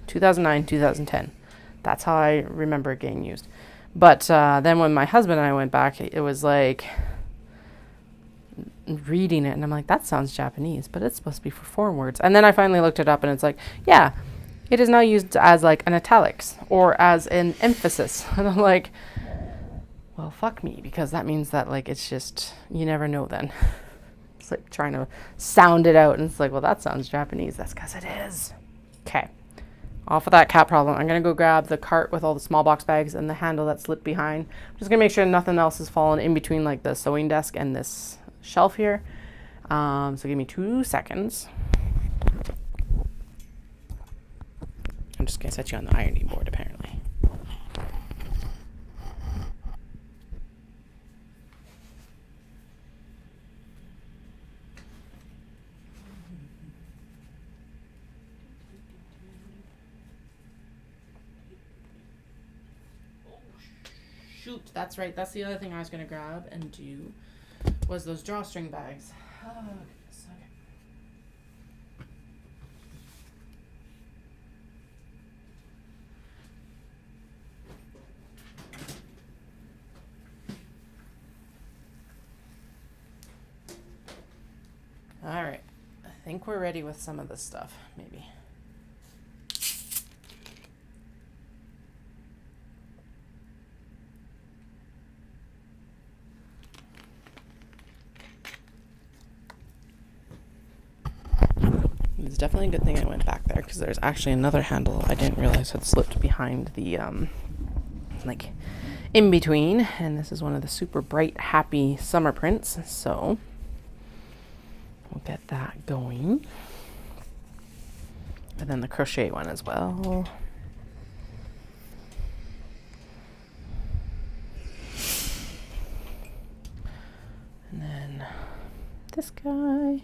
2009, 2010. That's how I remember it getting used. But then when my husband and I went back, it was reading it, and I'm that sounds Japanese, but it's supposed to be for foreign words. And then I finally looked it up, and it's yeah, it is now used as an italics or as an emphasis. And I'm well, fuck me, because that means that, like, it's just, you never know then. It's like trying to sound it out, and it's like, well, that sounds Japanese. That's because it is. Okay. Off of that cat problem, I'm going to go grab the cart with all the small box bags and the handle that slipped behind. I'm just going to make sure nothing else has fallen in between, like, the sewing desk and this shelf here. So give me 2 seconds. I'm just going to set you on the ironing board, apparently. Shoot, that's right. That's the other thing I was going to grab and do was those drawstring bags. Oh, goodness. Okay. All right. I think we're ready with some of this stuff, maybe. It's definitely a good thing I went back there, because there's actually another handle I didn't realize had slipped behind the, like, in between. And this is one of the super bright, happy summer prints. So we'll get that going. And then the crochet one as well. And then this guy.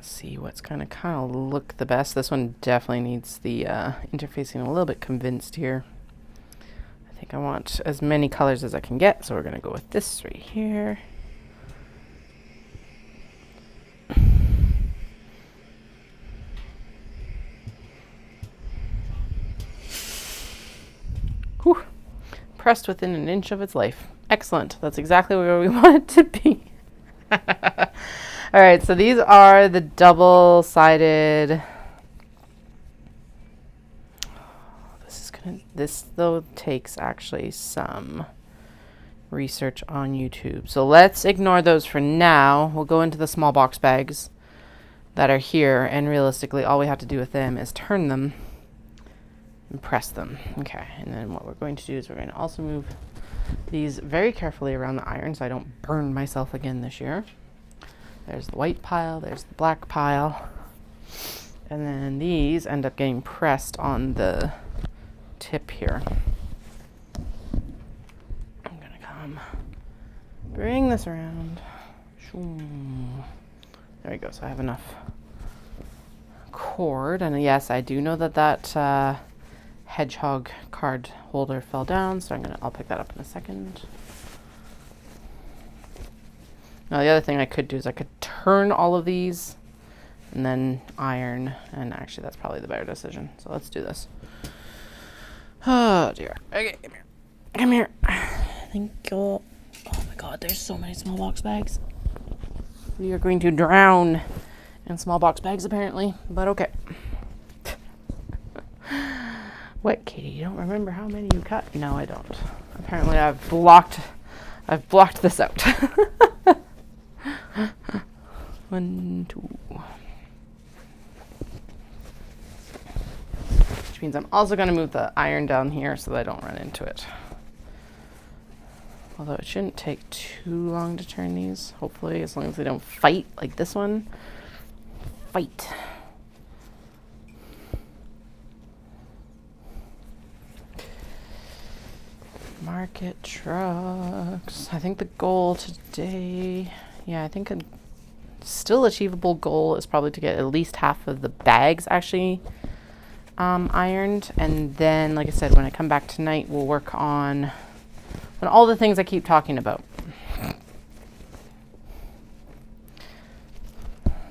See what's kind of look the best. This one definitely needs the interfacing a little bit convinced here. I think I want as many colors as I can get, so we're going to go with this right here. Whew. Pressed within an inch of its life. Excellent. That's exactly where we want it to be. All right, so these are the double-sided. This though takes actually some research on YouTube. So let's ignore those for now. We'll go into the small box bags that are here, and realistically all we have to do with them is turn them and press them. Okay, and then what we're going to do is we're going to also move these very carefully around the iron so I don't burn myself again this year. There's the white pile, there's the black pile, and then these end up getting pressed on the tip here. I'm gonna come bring this around. There we go, so I have enough cord, and yes, I do know that that hedgehog card holder fell down, so I'll pick that up in a second. Now the other thing I could do is I could turn all of these and then iron, and actually that's probably the better decision. So let's do this. Oh dear. Okay, come here. Come here. Thank you. Oh my god, there's so many small box bags. We are going to drown in small box bags apparently, but okay. What, Katie? You don't remember how many you cut? No, I don't. Apparently I've blocked this out. 1, 2. Which means I'm also going to move the iron down here so that I don't run into it. Although it shouldn't take too long to turn these, hopefully, as long as they don't fight like this one. Fight. Market trucks. I think the goal today, I think a still achievable goal is probably to get at least half of the bags actually ironed, and then, like I said, when I come back tonight, we'll work on all the things I keep talking about.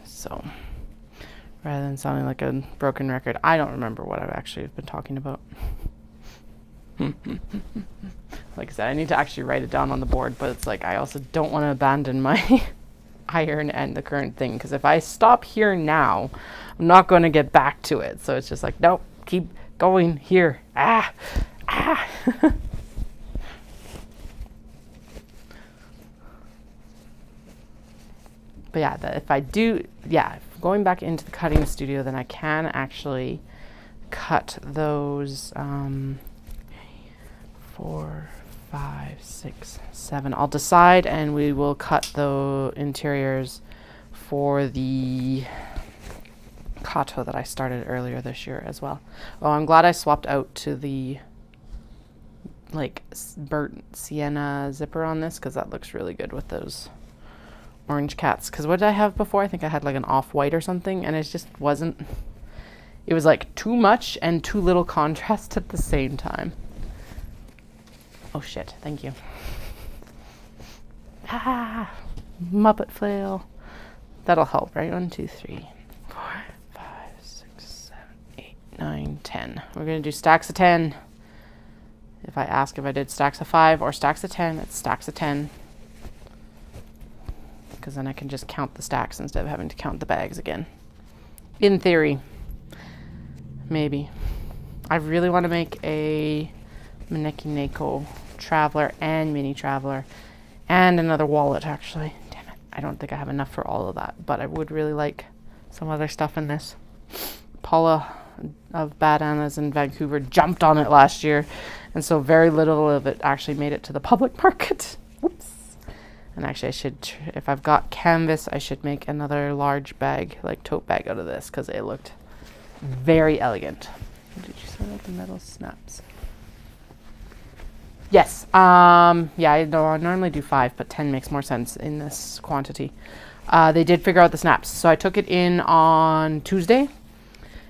So, rather than sounding like a broken record, I don't remember what I've actually been talking about. Like I said, I need to actually write it down on the board, but it's like I also don't want to abandon my iron and the current thing, because if I stop here now, I'm not going to get back to it. So it's just like, nope, keep going here. But yeah, if I do, if going back into the cutting studio, then I can actually cut those 4, 5, 6, 7. I'll decide, and we will cut the interiors for the Kato that I started earlier this year as well. Oh, I'm glad I swapped out to the like burnt sienna zipper on this, because that looks really good with those orange cats. Because what did I have before? I think I had like an off-white or something, and it just wasn't, it was like too much and too little contrast at the same time. Oh shit, thank you. Ah, Muppet flail. That'll help, right? 1, 2, 3, 4, 5, 6, 7, 8, 9, 10. We're gonna do stacks of 10. If I ask if I did stacks of 5 or stacks of 10, it's stacks of 10. Because then I can just count the stacks instead of having to count the bags again. In theory. Maybe. I really want to make a Maneki Neko traveler and mini traveler and another wallet, actually. Damn it. I don't think I have enough for all of that, but I would really like some other stuff in this. Paula of Bad Anna's in Vancouver jumped on it last year, and so very little of it actually made it to the public market. Whoops. And actually I should, if I've got canvas, I should make another large bag, like tote bag out of this, because it looked very elegant. Did you say that the metal snaps? Yes. Yeah, I normally do 5, but 10 makes more sense in this quantity. They did figure out the snaps. So I took it in on Tuesday,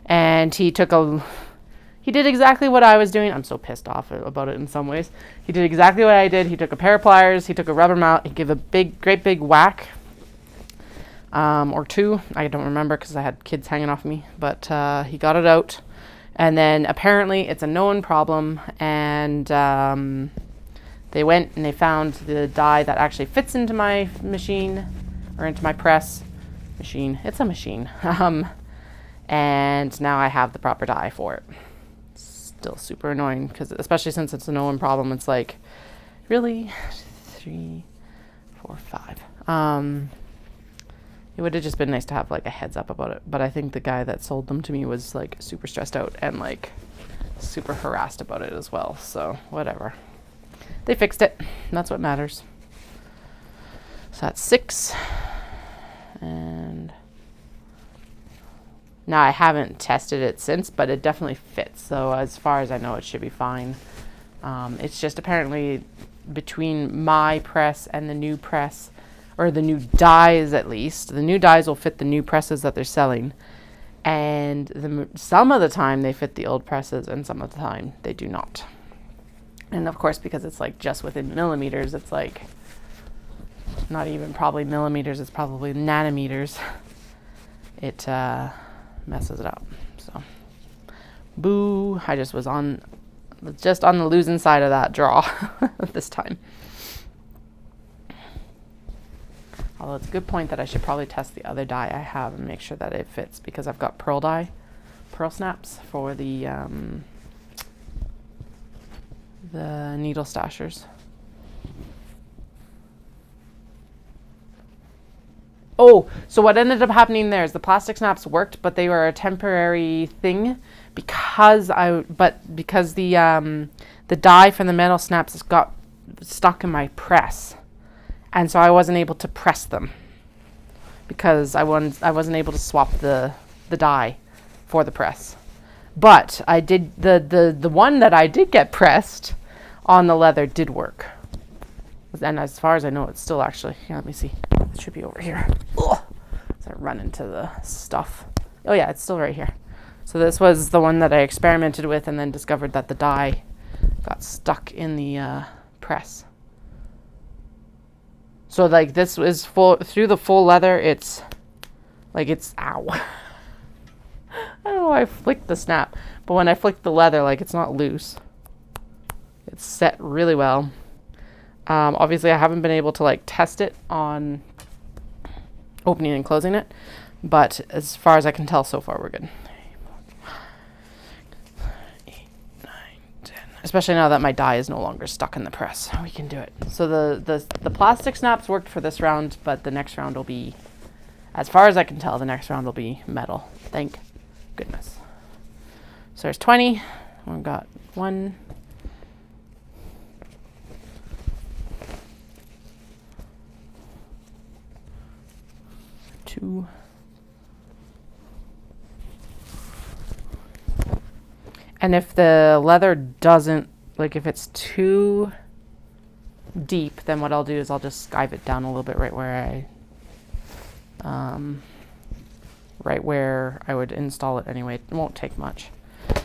and he did exactly what I was doing. I'm so pissed off about it in some ways. He did exactly what I did. He took a pair of pliers, he took a rubber mallet, he gave a great big whack, or 2. I don't remember because I had kids hanging off me, but he got it out. And then apparently it's a known problem, and they went and they found the die that actually fits into my machine, or into my press machine. It's a machine. And now I have the proper die for it. Still super annoying, because especially since it's a known problem, it's like, really? 3, 4, 5. It would have just been nice to have like a heads up about it, but I think the guy that sold them to me was like super stressed out and like super harassed about it as well, so whatever. They fixed it, and that's what matters. So that's 6, and now I haven't tested it since, but it definitely fits, so as far as I know it should be fine. It's just apparently between my press and the new press, or the new dies at least. The new dies will fit the new presses that they're selling. And some of the time they fit the old presses, and some of the time they do not. And of course, because it's like just within millimeters, it's like not even probably millimeters, it's probably nanometers. It messes it up. So boo, I just was on the losing side of that draw this time. Although it's a good point that I should probably test the other die I have and make sure that it fits, because I've got pearl snaps for the needle stashers. Oh, so what ended up happening there is the plastic snaps worked, but they were a temporary thing because the die from the metal snaps got stuck in my press. And so I wasn't able to press them because I wasn't able to swap the die for the press. But I did the one that I did get pressed on the leather did work. And as far as I know, it's still actually, here, let me see. It should be over here. Ugh. So I run into the stuff. Oh yeah, it's still right here. So this was the one that I experimented with and then discovered that the die got stuck in the press. So like this is full through the full leather. It's like ow. I don't know why I flicked the snap, but when I flicked the leather, like it's not loose. It's set really well. Obviously I haven't been able to like test it on opening and closing it, but as far as I can tell so far we're good. 8, 9, 10. Especially now that my die is no longer stuck in the press, we can do it. So the plastic snaps worked for this round, but the next round will be As far as I can tell, the next round will be metal. Thank goodness. So there's 20. We've got 1, 2, and if the leather doesn't, like if it's too deep, then what I'll do is I'll just skive it down a little bit right where I would install it anyway. It won't take much.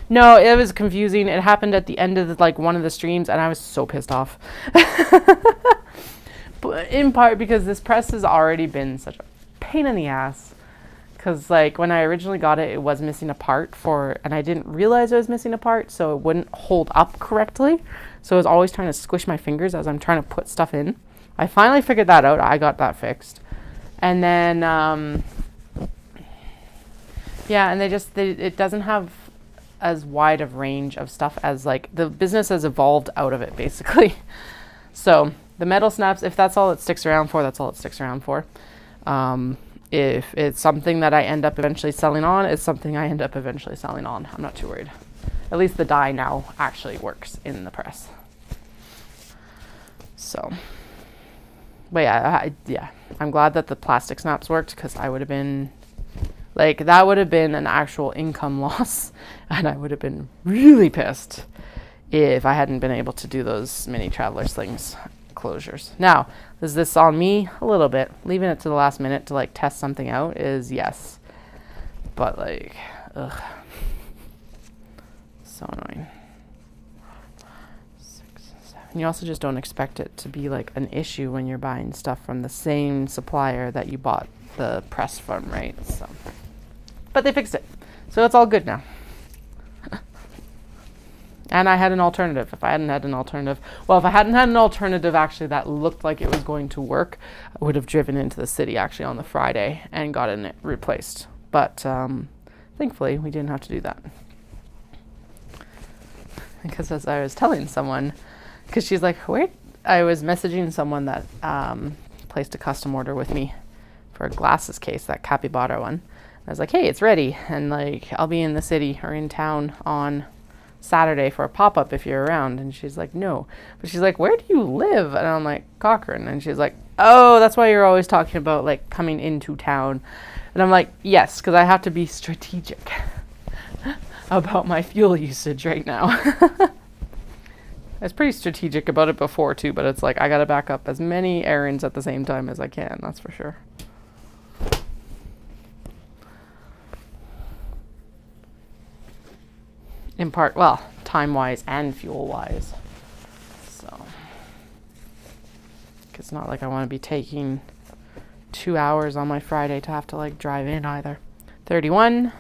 No, it was confusing. It happened at the end of one of the streams, and I was so pissed off. But in part because this press has already been such a pain in the ass. Because when I originally got it, it was missing a part and I didn't realize it was missing a part, so it wouldn't hold up correctly. So I was always trying to squish my fingers as I'm trying to put stuff in. I finally figured that out. I got that fixed. And then, yeah, and it doesn't have as wide of range of stuff as the business has evolved out of it, basically. So the metal snaps, if that's all it sticks around for, that's all it sticks around for. If it's something that I end up eventually selling on, it's something I end up eventually selling on. I'm not too worried. At least the die now actually works in the press. So, but yeah, I'm glad that the plastic snaps worked, because I would have been that would have been an actual income loss, and I would have been really pissed if I hadn't been able to do those mini traveler slings closures. Now, is this on me? A little bit. Leaving it to the last minute to test something out is yes. But ugh. So annoying. 6, 7. You also just don't expect it to be an issue when you're buying stuff from the same supplier that you bought the press from, right? So, but they fixed it. So it's all good now. And I had an alternative. If I hadn't had an alternative, actually that looked like it was going to work, I would have driven into the city actually on the Friday and gotten it replaced. But thankfully, we didn't have to do that. Because as I was telling someone, because she's like, wait, I was messaging someone that placed a custom order with me for a glasses case, that capybara one. I was like, hey, it's ready. And I'll be in the city or in town on Saturday for a pop-up if you're around. And she's like, no. But she's like, where do you live? And I'm like, Cochrane. And she's like, oh, that's why you're always talking about coming into town. And I'm like, yes, because I have to be strategic about my fuel usage right now. I was pretty strategic about it before too, but it's I gotta back up as many errands at the same time as I can, that's for sure. In part, well, time-wise and fuel-wise. So, it's not I want to be taking 2 hours on my Friday to have to drive in either. 31.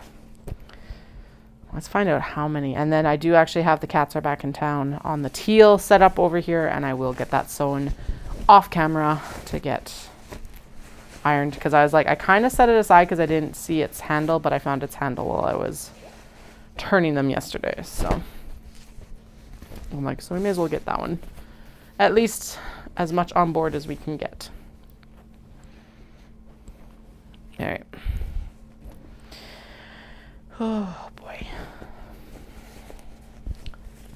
Let's find out how many. And then I do actually have the cats are back in town on the teal set up over here, and I will get that sewn off camera to get ironed, because I was I kind of set it aside because I didn't see its handle, but I found its handle while I was turning them yesterday. So I'm so we may as well get that one. At least as much on board as we can get. All right. Oh boy.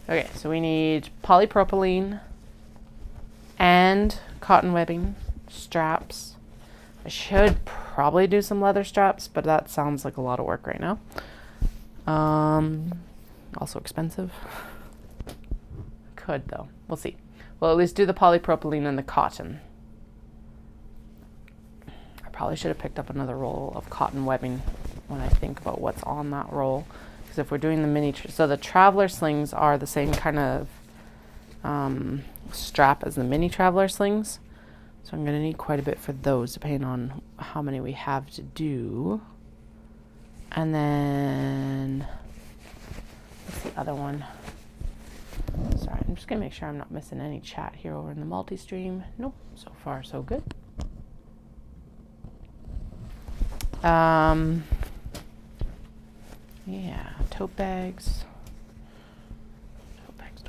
Okay, so we need polypropylene and cotton webbing, straps. I should probably do some leather straps, but that sounds like a lot of work right now. Also expensive. Could though. We'll see. We'll at least do the polypropylene and the cotton. I probably should have picked up another roll of cotton webbing when I think about what's on that roll. Because if we're doing the mini, so the traveler slings are the same kind of strap as the mini traveler slings. So I'm going to need quite a bit for those, depending on how many we have to do. And then, what's the other one? Sorry, I'm just going to make sure I'm not missing any chat here over in the multi-stream. Nope, so far so good. Yeah, tote bags. Tote bags.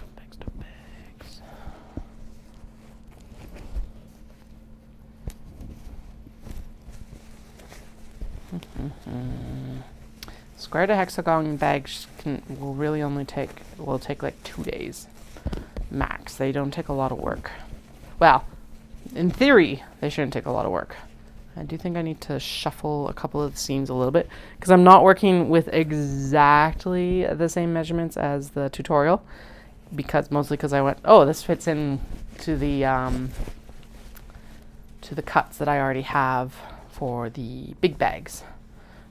Square to hexagon bags will really only take like 2 days max. They don't take a lot of work. Well, in theory, they shouldn't take a lot of work. I do think I need to shuffle a couple of the seams a little bit because I'm not working with exactly the same measurements as the tutorial, mostly because I went, oh, this fits in to the cuts that I already have for the big bags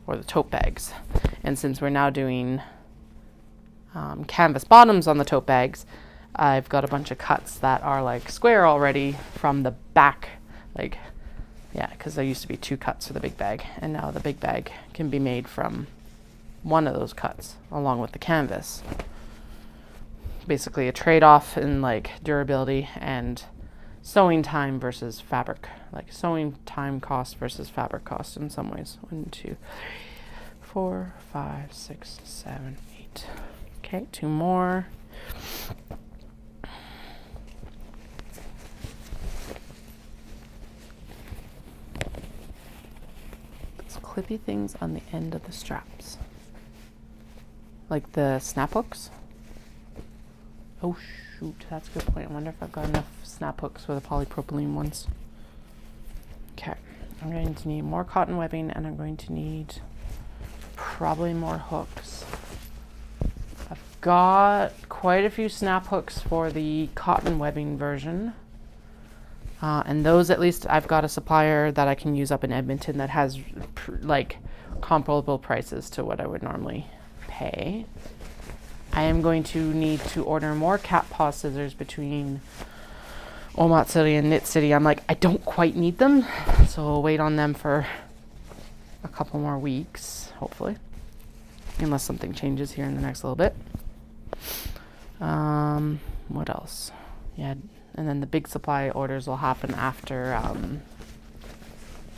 or the tote bags. And since we're now doing canvas bottoms on the tote bags, I've got a bunch of cuts that are like square already from the back, like, yeah, because there used to be 2 cuts for the big bag, and now the big bag can be made from one of those cuts along with the canvas. Basically a trade-off in like durability and sewing time versus fabric, like sewing time cost versus fabric cost in some ways. 1, 2, 3, 4, 5, 6, 7, 8. Okay, 2 more. Clippy things on the end of the straps, like the snap hooks. Oh shoot, that's a good point. I wonder if I've got enough snap hooks for the polypropylene ones. Okay, I'm going to need more cotton webbing, and I'm going to need probably more hooks. I've got quite a few snap hooks for the cotton webbing version. And those, at least, I've got a supplier that I can use up in Edmonton that has like comparable prices to what I would normally pay. I am going to need to order more cat paw scissors between Omatsuri and Knit City. I'm like, I don't quite need them, so I'll wait on them for a couple more weeks, hopefully, unless something changes here in the next little bit. What else? Yeah. And then the big supply orders will happen after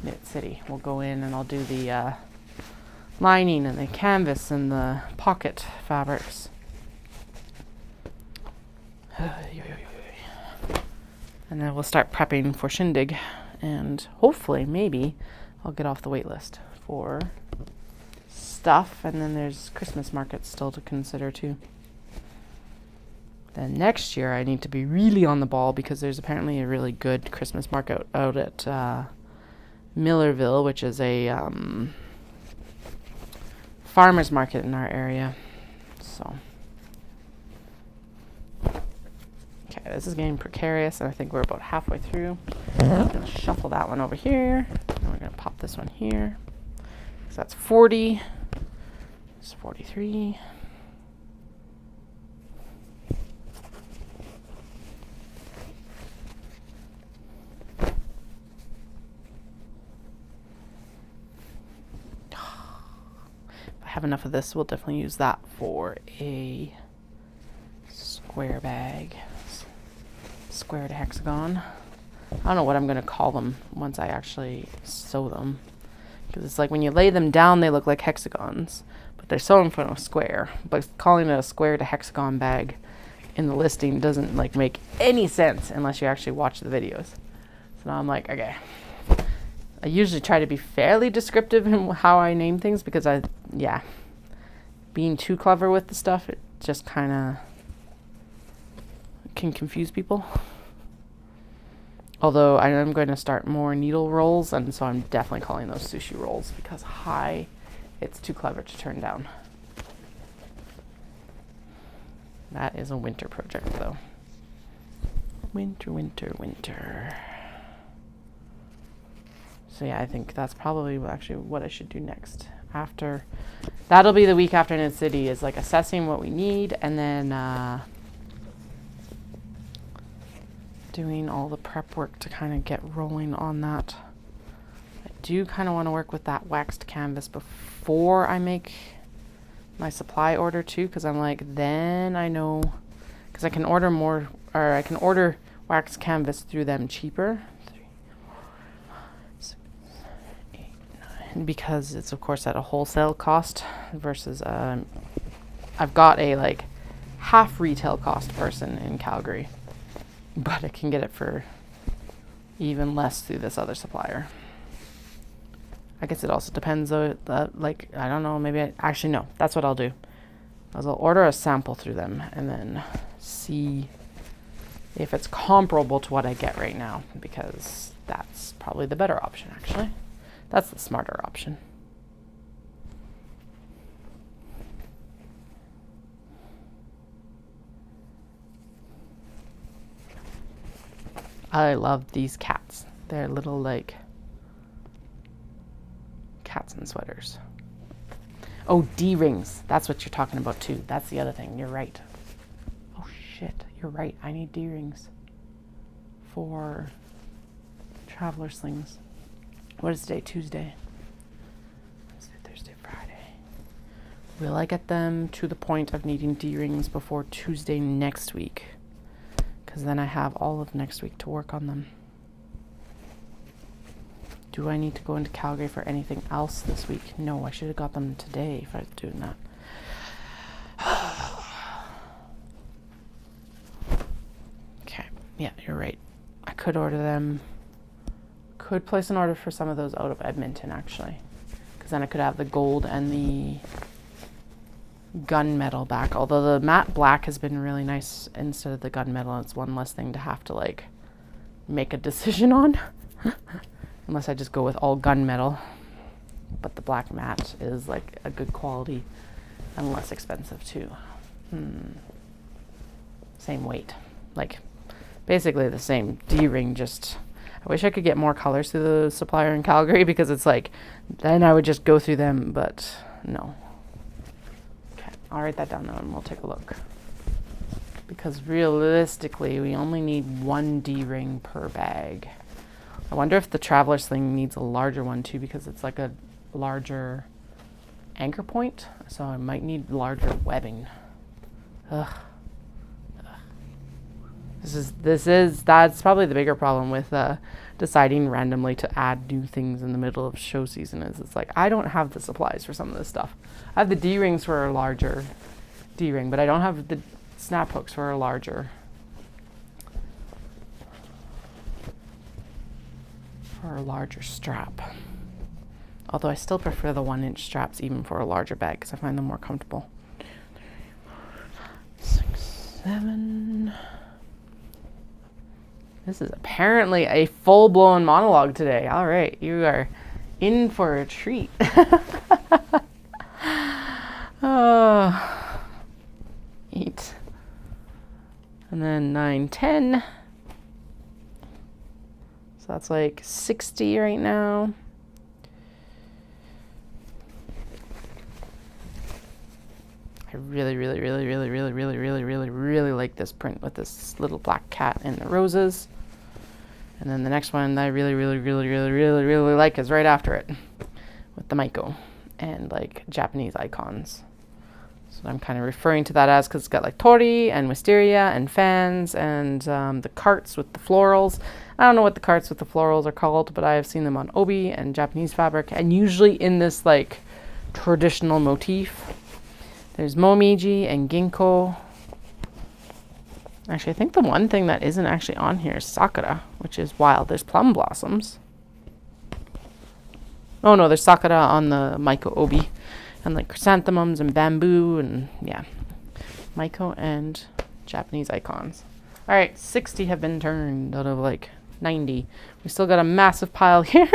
Knit City. We'll go in and I'll do the lining and the canvas and the pocket fabrics. And then we'll start prepping for Shindig. And hopefully, maybe, I'll get off the wait list for stuff. And then there's Christmas markets still to consider too. Then next year I need to be really on the ball because there's apparently a really good Christmas market out at Millerville, which is a farmer's market in our area. So, okay, this is getting precarious, and I think we're about halfway through. I'm going to shuffle that one over here, and we're going to pop this one here. So that's 40. It's 43. Have enough of this, we'll definitely use that for a square bag, square to hexagon. I don't know what I'm going to call them once I actually sew them, because it's like when you lay them down they look like hexagons, but they're sewn from a square. But calling it a square to hexagon bag in the listing doesn't like make any sense unless you actually watch the videos. So now I'm like, okay, I usually try to be fairly descriptive in how I name things because being too clever with the stuff, it just kind of can confuse people. Although I am going to start more needle rolls, and so I'm definitely calling those sushi rolls because it's too clever to turn down. That is a winter project though. Winter, winter, winter. So yeah, I think that's probably actually what I should do next. After, that'll be the week after Knit City, is like assessing what we need, and then doing all the prep work to kind of get rolling on that. I do kind of want to work with that waxed canvas before I make my supply order too, because I'm like, then I know, because I can order more, or I can order waxed canvas through them cheaper. Because it's of course at a wholesale cost versus I've got a like half retail cost person in Calgary, but I can get it for even less through this other supplier. I guess it also depends though, like, I don't know, maybe actually no, that's what I'll do. I'll order a sample through them and then see if it's comparable to what I get right now, because that's probably the better option actually. That's the smarter option. I love these cats. They're little like cats in sweaters. Oh, D-rings. That's what you're talking about too. That's the other thing. You're right. Oh shit, you're right. I need D-rings for traveler slings. What is today? Tuesday. Wednesday, Thursday, Friday. Will I get them to the point of needing D-rings before Tuesday next week? Because then I have all of next week to work on them. Do I need to go into Calgary for anything else this week? No, I should have got them today if I was doing that. Okay, yeah, you're right. I could order them. Could place an order for some of those out of Edmonton actually. Because then I could have the gold and the gunmetal back. Although the matte black has been really nice instead of the gunmetal. It's one less thing to have to like make a decision on. Unless I just go with all gunmetal. But the black matte is like a good quality and less expensive too. Same weight. Like basically the same D-ring, just I wish I could get more colors through the supplier in Calgary, because it's like then I would just go through them, but no. Okay, I'll write that down now and we'll take a look. Because realistically we only need one D-ring per bag. I wonder if the traveler sling needs a larger one too, because it's like a larger anchor point, so I might need larger webbing. Ugh. That's probably the bigger problem with deciding randomly to add new things in the middle of show season. Is it's like I don't have the supplies for some of this stuff. I have the D-rings for a larger D-ring, but I don't have the snap hooks for a larger strap. Although I still prefer the 1-inch straps even for a larger bag because I find them more comfortable. 6, 7. This is apparently a full-blown monologue today. All right, you are in for a treat. Oh, 8. And then 9, 10. So that's like 60 right now. I really like this print with this little black cat and the roses. And then the next one that I really like is right after it with the Maiko and like Japanese icons. So I'm kind of referring to that as, because it's got like tori and wisteria and fans and the carts with the florals. I don't know what the carts with the florals are called, but I have seen them on obi and Japanese fabric, and usually in this like traditional motif. There's momiji and ginkgo. Actually, I think the one thing that isn't actually on here is sakura, which is wild. There's plum blossoms. Oh no, there's sakura on the Maiko obi. And like chrysanthemums and bamboo and yeah. Maiko and Japanese icons. All right, 60 have been turned out of like 90. We still got a massive pile here.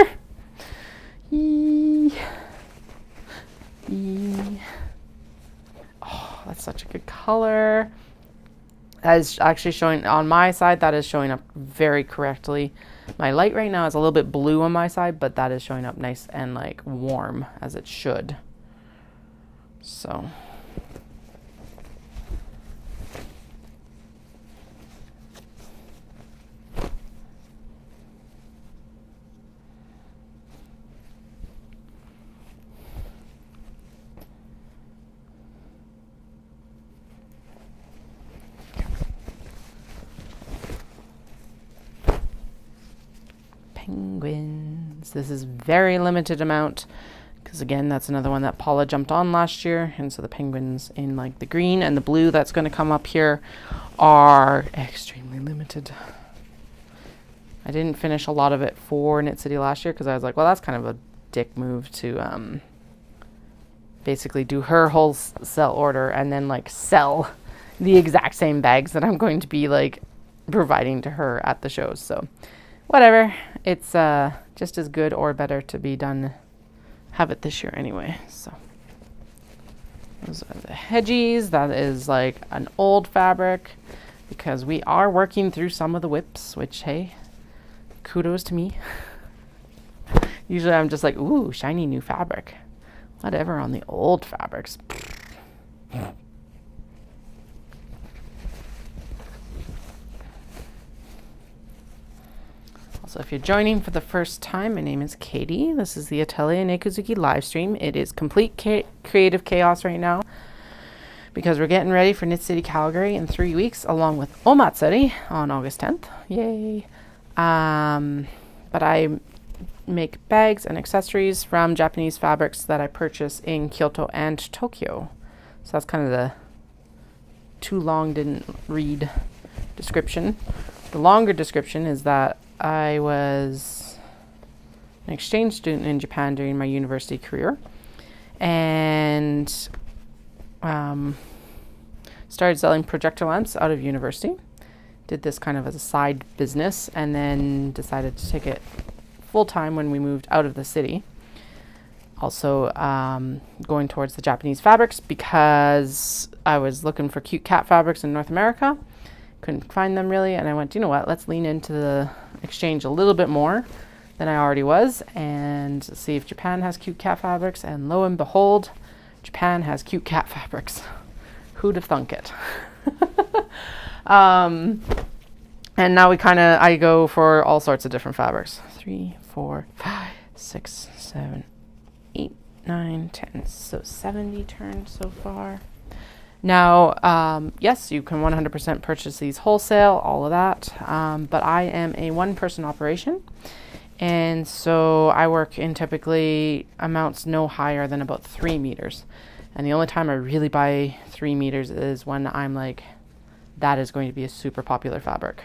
Oh, that's such a good color. That is actually showing on my side. That is showing up very correctly. My light right now is a little bit blue on my side, but that is showing up nice and like warm as it should. So. Penguins. This is very limited amount because again, that's another one that Paula jumped on last year, and so the penguins in like the green and the blue that's going to come up here are extremely limited. I didn't finish a lot of it for Knit City last year because I was like, well, that's kind of a dick move to basically do her wholesale order and then like sell the exact same bags that I'm going to be like providing to her at the shows. So whatever, it's just as good or better to be done, have it this year anyway. So those are the hedgies. That is like an old fabric because we are working through some of the whips, which, hey, kudos to me. Usually I'm just like, ooh, shiny new fabric. Whatever on the old fabrics. Also, if you're joining for the first time, my name is Katie. This is the Atelier Nekuzuki live stream. It is complete creative chaos right now because we're getting ready for Knit City Calgary in 3 weeks, along with Omatsuri on August 10th. Yay! But I make bags and accessories from Japanese fabrics that I purchase in Kyoto and Tokyo. So that's kind of the too long didn't read description. The longer description is that I was an exchange student in Japan during my university career and started selling projector lamps out of university. Did this kind of as a side business and then decided to take it full-time when we moved out of the city. Also going towards the Japanese fabrics because I was looking for cute cat fabrics in North America. Couldn't find them really, and I went, you know what, let's lean into the exchange a little bit more than I already was and see if Japan has cute cat fabrics, and lo and behold, Japan has cute cat fabrics. Who'd have thunk it? And now I go for all sorts of different fabrics. 3, 4, 5, 6, 7, 8, 9, 10. So 70 turns so far. Now, yes, you can 100% purchase these wholesale, all of that. But I am a one-person operation. And so I work in typically amounts no higher than about 3 meters. And the only time I really buy 3 meters is when I'm like, that is going to be a super popular fabric.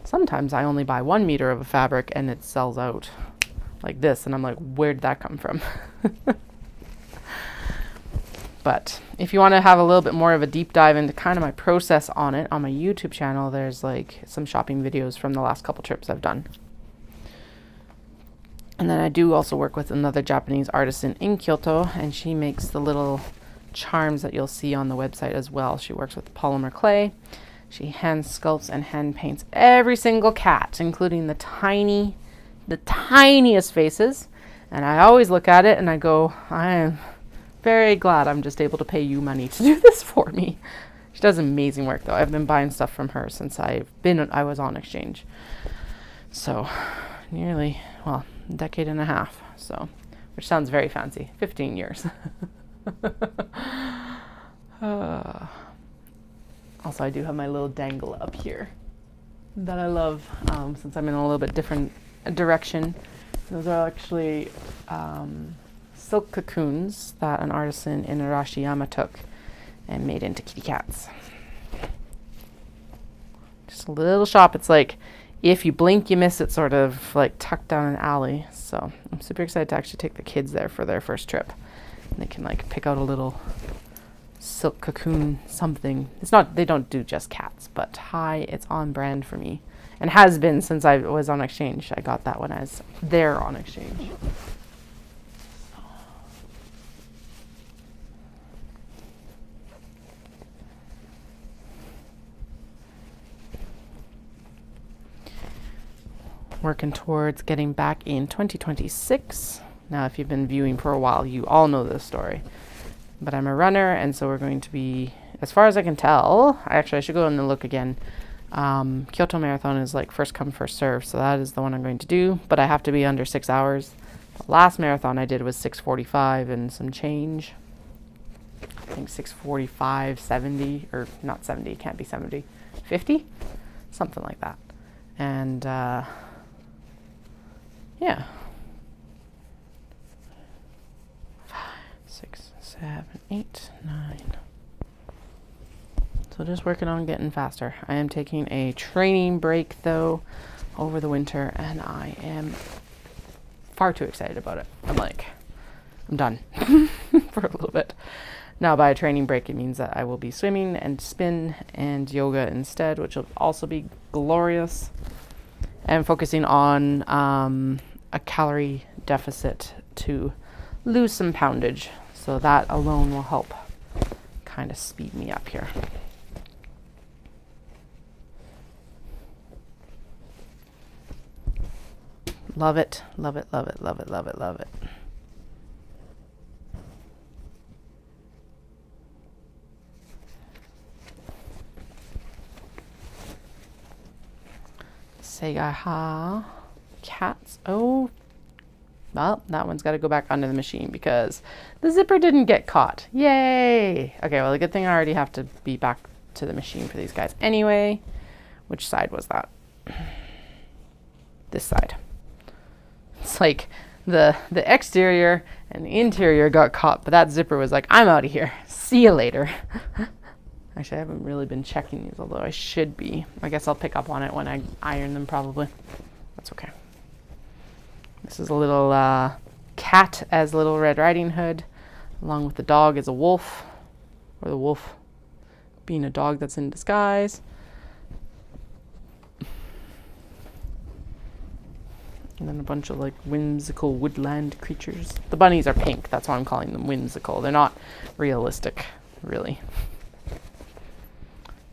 Sometimes I only buy 1 meter of a fabric and it sells out like this. And I'm like, where did that come from? But if you want to have a little bit more of a deep dive into kind of my process on it, on my YouTube channel, there's like some shopping videos from the last couple trips I've done. And then I do also work with another Japanese artisan in Kyoto, and she makes the little charms that you'll see on the website as well. She works with polymer clay. She hand sculpts and hand paints every single cat, including the tiniest faces. And I always look at it and I go, I am very glad I'm just able to pay you money to do this for me. She does amazing work though. I've been buying stuff from her since I was on exchange. So nearly, well, a decade and a half. So, which sounds very fancy. 15 years. Also, I do have my little dangle up here that I love since I'm in a little bit different direction. Those are actually silk cocoons that an artisan in Arashiyama took and made into kitty cats. Just a little shop. It's like if you blink, you miss it, sort of like tucked down an alley. So I'm super excited to actually take the kids there for their first trip. And they can like pick out a little silk cocoon something. It's not, they don't do just cats, but hi, it's on brand for me. And has been since I was on exchange. I got that when I was there on exchange. Working towards getting back in 2026. Now, if you've been viewing for a while, you all know this story. But I'm a runner, and so we're going to be, as far as I can tell, I should go and look again. Kyoto Marathon is like first come, first serve, so that is the one I'm going to do, but I have to be under 6 hours. The last marathon I did was 6:45 and some change. I think 6:45, 70, or not 70, it can't be 70, 50? Something like that. And, yeah. 5, 6, 7, 8, 9. So just working on getting faster. I am taking a training break though over the winter, and I am far too excited about it. I'm like, I'm done for a little bit. Now by a training break, it means that I will be swimming and spin and yoga instead, which will also be glorious. And focusing on a calorie deficit to lose some poundage. So that alone will help kind of speed me up here. Love it, love it, love it, love it, love it, love it. Segaha cats. Oh, well, that one's got to go back under the machine because the zipper didn't get caught. Yay! Okay, well, the good thing I already have to be back to the machine for these guys anyway. Which side was that? This side. It's like the exterior and the interior got caught, but that zipper was like, I'm out of here. See you later. Actually, I haven't really been checking these, although I should be. I guess I'll pick up on it when I iron them probably. That's okay. This is a little cat as Little Red Riding Hood, along with the dog as a wolf, or the wolf being a dog that's in disguise. And then a bunch of like whimsical woodland creatures. The bunnies are pink, that's why I'm calling them whimsical. They're not realistic, really.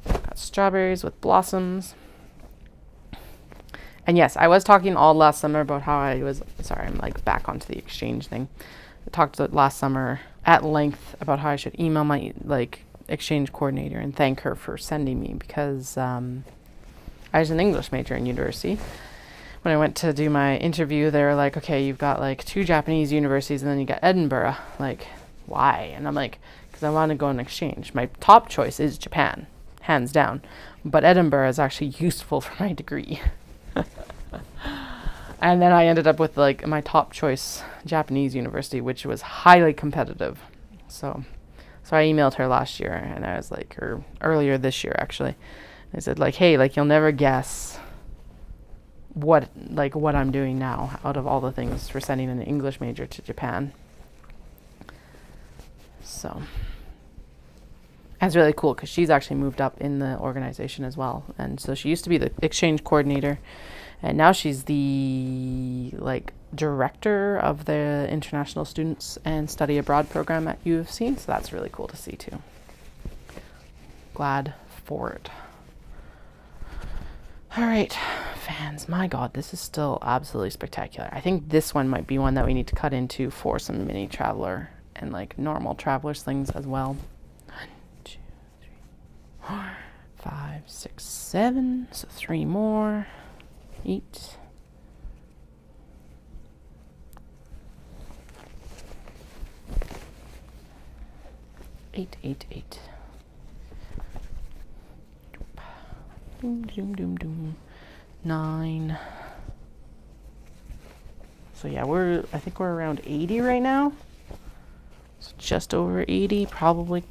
Got strawberries with blossoms. And yes, I was talking all last summer about how I was, sorry, I'm like back onto the exchange thing. I talked last summer at length about how I should email my like exchange coordinator and thank her for sending me because I was an English major in university. When I went to do my interview, they were like, okay, you've got like 2 Japanese universities and then you got Edinburgh. Like, why? And I'm like, because I want to go on exchange. My top choice is Japan, hands down. But Edinburgh is actually useful for my degree. And then I ended up with like my top choice Japanese university, which was highly competitive. So I emailed her last year and I was like, or earlier this year actually. I said like, hey, like you'll never guess what I'm doing now out of all the things for sending an English major to Japan. So that's really cool because she's actually moved up in the organization as well. And so she used to be the exchange coordinator and now she's the like director of the International Students and Study Abroad program at U of C. So that's really cool to see too. Glad for it. All right, fans, my God, this is still absolutely spectacular. I think this one might be one that we need to cut into for some mini traveler and like normal traveler slings as well. 1, 2, 3, 4, 5, 6, 7. So 3 more. 8. 8, 8, 8. Doom, doom, doom, doom. 9. So yeah, I think we're around 80 right now. So just over 80, probably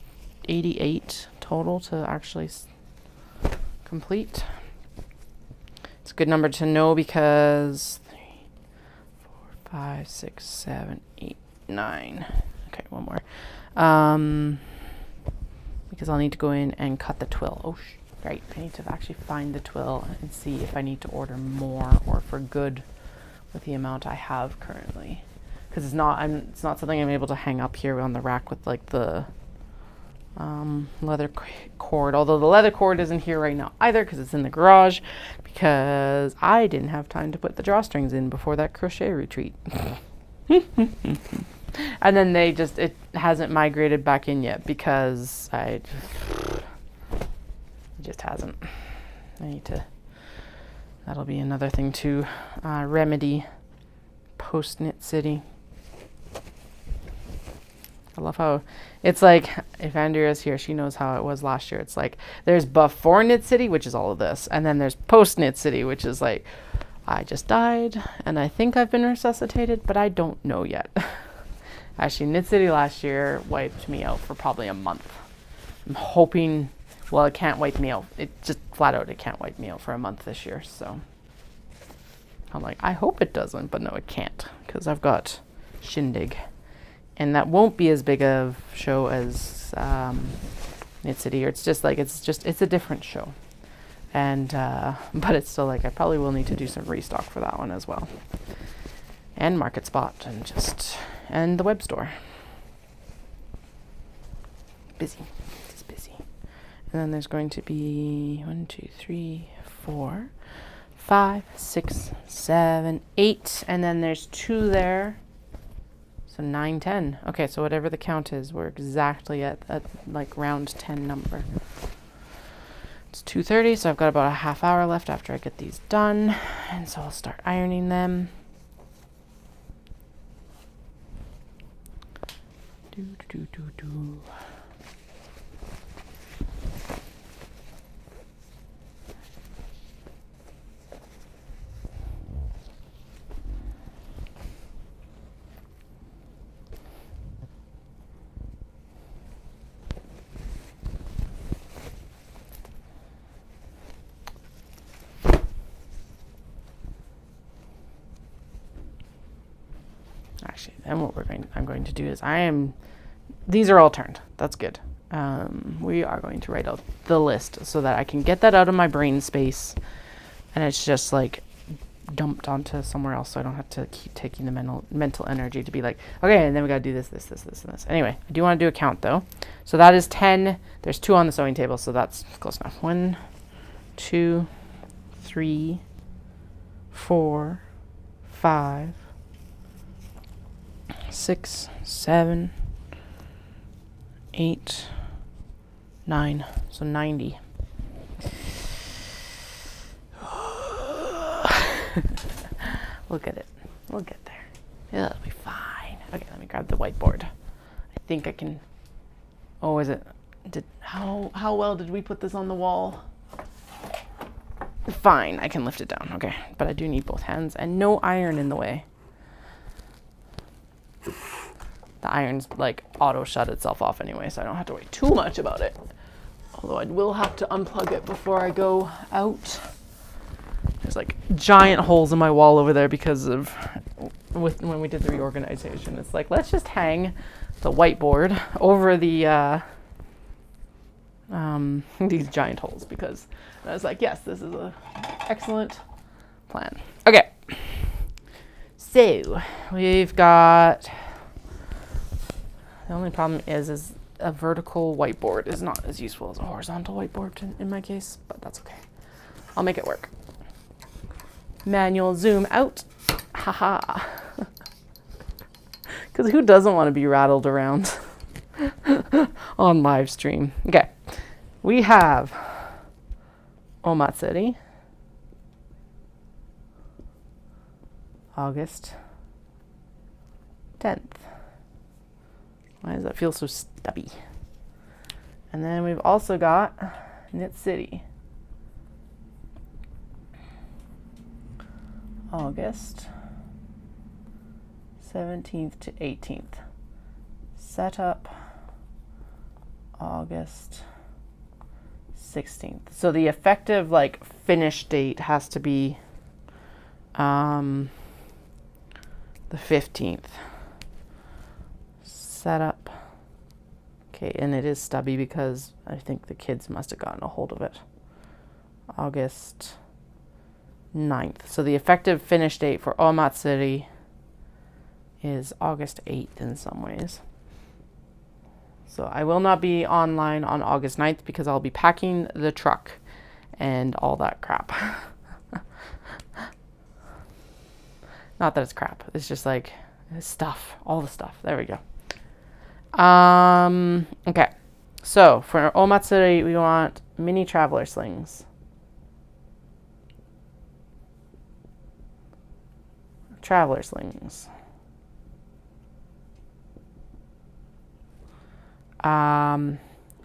88 total to actually complete. It's a good number to know because 3, 4, 5, 6, 7, 8, 9. Okay, one more. Because I'll need to go in and cut the twill. Oh, right. I need to actually find the twill and see if I need to order more or for good with the amount I have currently. Because it's not something I'm able to hang up here on the rack with like the leather cord. Although the leather cord isn't here right now either because it's in the garage because I didn't have time to put the drawstrings in before that crochet retreat. And then it hasn't migrated back in yet because it just hasn't. I need to, that'll be another thing to remedy post-knit city. I love how it's like, if Andrea's here, she knows how it was last year. It's like there's before Knit City, which is all of this, and then there's post Knit City, which is like, I just died and I think I've been resuscitated, but I don't know yet. Actually, Knit City last year wiped me out for probably a month. I'm hoping, well, it can't wipe me out. It just flat out, it can't wipe me out for a month this year. So I'm like, I hope it doesn't, but no, it can't, because I've got Shindig. And that won't be as big of a show as Knit City, or it's a different show. And, but it's still like, I probably will need to do some restock for that one as well. And Market Spot, and the web store. Busy, it's busy. And then there's going to be 1, 2, 3, 4, 5, 6, 7, 8, and then there's 2 there. So 9, 10. Okay, so whatever the count is, we're exactly at like round 10 number. It's 2:30, so I've got about a half hour left after I get these done, and so I'll start ironing them. Actually, then what I'm going to do is these are all turned. That's good. We are going to write out the list so that I can get that out of my brain space, and it's just like dumped onto somewhere else, so I don't have to keep taking the mental energy to be like, okay, and then we got to do this, and this. Anyway, I do want to do a count though. So that is 10. There's 2 on the sewing table, so that's close enough. 1, 2, 3, 4, 5, 6, 7, 8, 9. So 90. We'll get it. We'll get there. It'll be fine. Okay, let me grab the whiteboard. I think I can. Oh, is it? How well did we put this on the wall? Fine, I can lift it down. Okay, but I do need both hands and no iron in the way. The iron's like auto shut itself off anyway, so I don't have to worry too much about it. Although I will have to unplug it before I go out. There's like giant holes in my wall over there because of when we did the reorganization. It's like, let's just hang the whiteboard over the these giant holes, because I was like, yes, this is an excellent plan. Okay, so we've got, the only problem is a vertical whiteboard is not as useful as a horizontal whiteboard in my case, but that's okay. I'll make it work. Manual zoom out. Haha. Because who doesn't want to be rattled around on live stream? Okay. We have Omatsuri, August 10th. Why does that feel so stubby? And then we've also got Knit City, August 17th to 18th. Setup, August 16th. So the effective like finish date has to be the 15th. Setup. Okay, and it is stubby because I think the kids must have gotten a hold of it. August 9th. So the effective finish date for Omatsuri is August 8th in some ways. So I will not be online on August 9th because I'll be packing the truck and all that crap. Not that it's crap. It's just like stuff, all the stuff. There we go. Okay. So for Omatsuri, we want mini traveler slings. Traveler slings.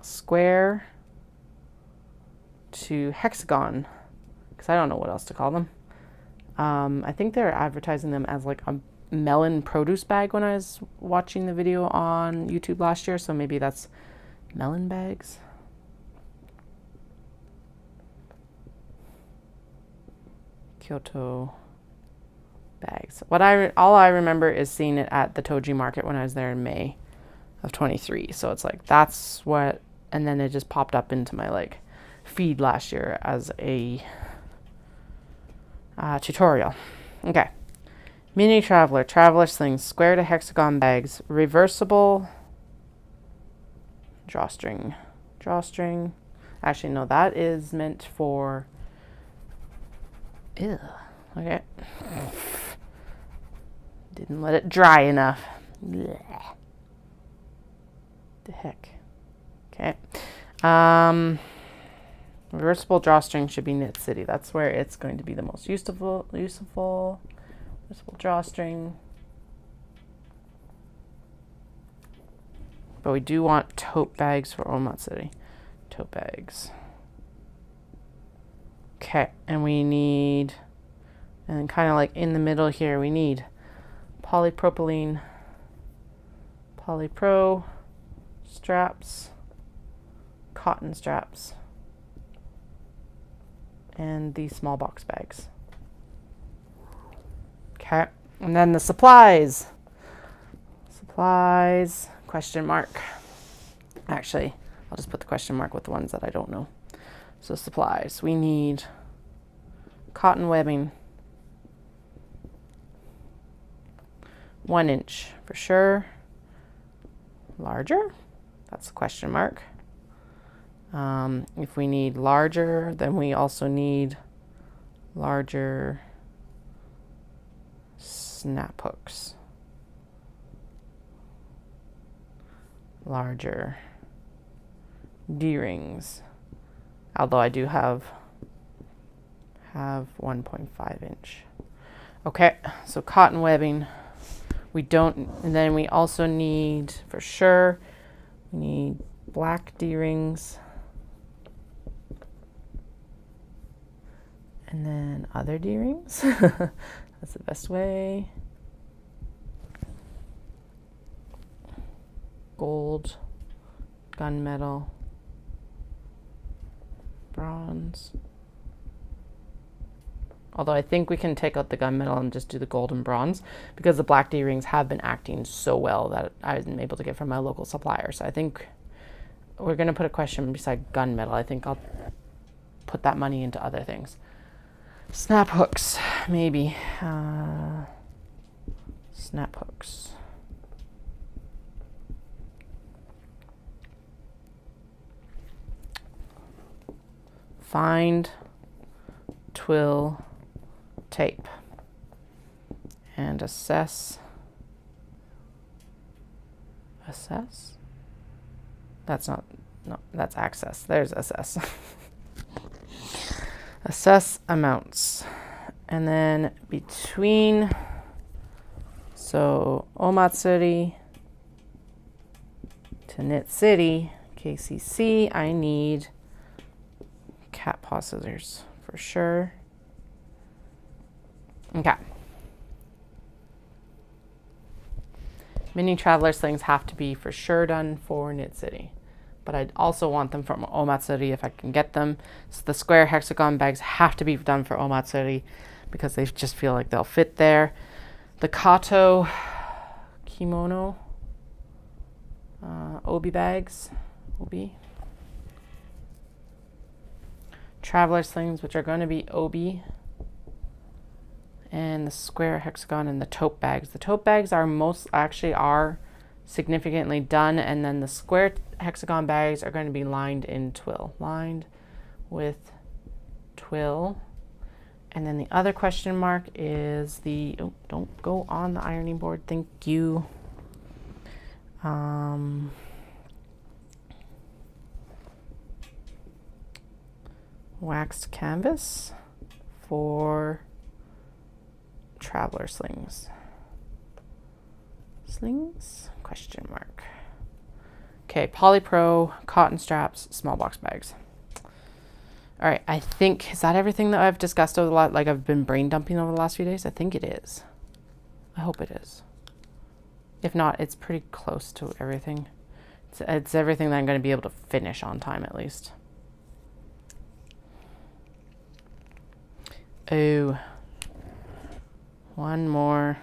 Square to hexagon, because I don't know what else to call them. I think they're advertising them as like a melon produce bag when I was watching the video on YouTube last year, so maybe that's melon bags. Kyoto bags. All I remember is seeing it at the Toji market when I was there in May of 23. So it's like that's what, and then it just popped up into my like feed last year as a tutorial. Okay. Mini traveler slings, square to hexagon bags, reversible drawstring. Actually, no, that is meant for. Ew. Okay. Didn't let it dry enough. Blech. The heck. Okay. Reversible drawstring should be Knit City. That's where it's going to be the most useful. Reversible drawstring. But we do want tote bags for Omatsuri. Tote bags. Okay, and we need, and kind of like in the middle here, we need polypropylene, polypro straps, cotton straps, and these small box bags. Okay, and then the supplies. Supplies, question mark. Actually, I'll just put the question mark with the ones that I don't know. So supplies, we need cotton webbing, 1 inch for sure. Larger, that's a question mark. If we need larger, then we also need larger snap hooks, larger D-rings. Although I do have 1.5 inch. Okay, so cotton webbing. We don't, and then we also need, for sure, we need black D-rings. And then other D-rings. That's the best way. Gold, gunmetal, bronze. Although I think we can take out the gunmetal and just do the gold and bronze because the black D-rings have been acting so well that I was able to get from my local supplier. So I think we're going to put a question beside gunmetal. I think I'll put that money into other things. Snap hooks, maybe. Snap hooks. Find, twill, tape, and assess. That's not, no, that's access. There's assess. Assess amounts. And then between, so Omatsuri to Knit City, KCC, I need cat paw scissors for sure. Okay. Mini traveler slings have to be for sure done for Knit City, but I also want them from Omatsuri if I can get them. So the square hexagon bags have to be done for Omatsuri because they just feel like they'll fit there. The Kato kimono, obi bags, obi. Traveler slings, which are going to be obi, and the square hexagon and the tote bags. The tote bags are are significantly done, and then the square hexagon bags are going to be lined in twill. Lined with twill. And then the other question mark is the, oh, don't go on the ironing board, thank you. Waxed canvas for traveler slings. Slings? Question mark. Okay, polypro, cotton straps, small box bags. All right, I think, is that everything that I've discussed over the last, like I've been brain dumping over the last few days? I think it is. I hope it is. If not, it's pretty close to everything. It's everything that I'm going to be able to finish on time at least. Oh, one more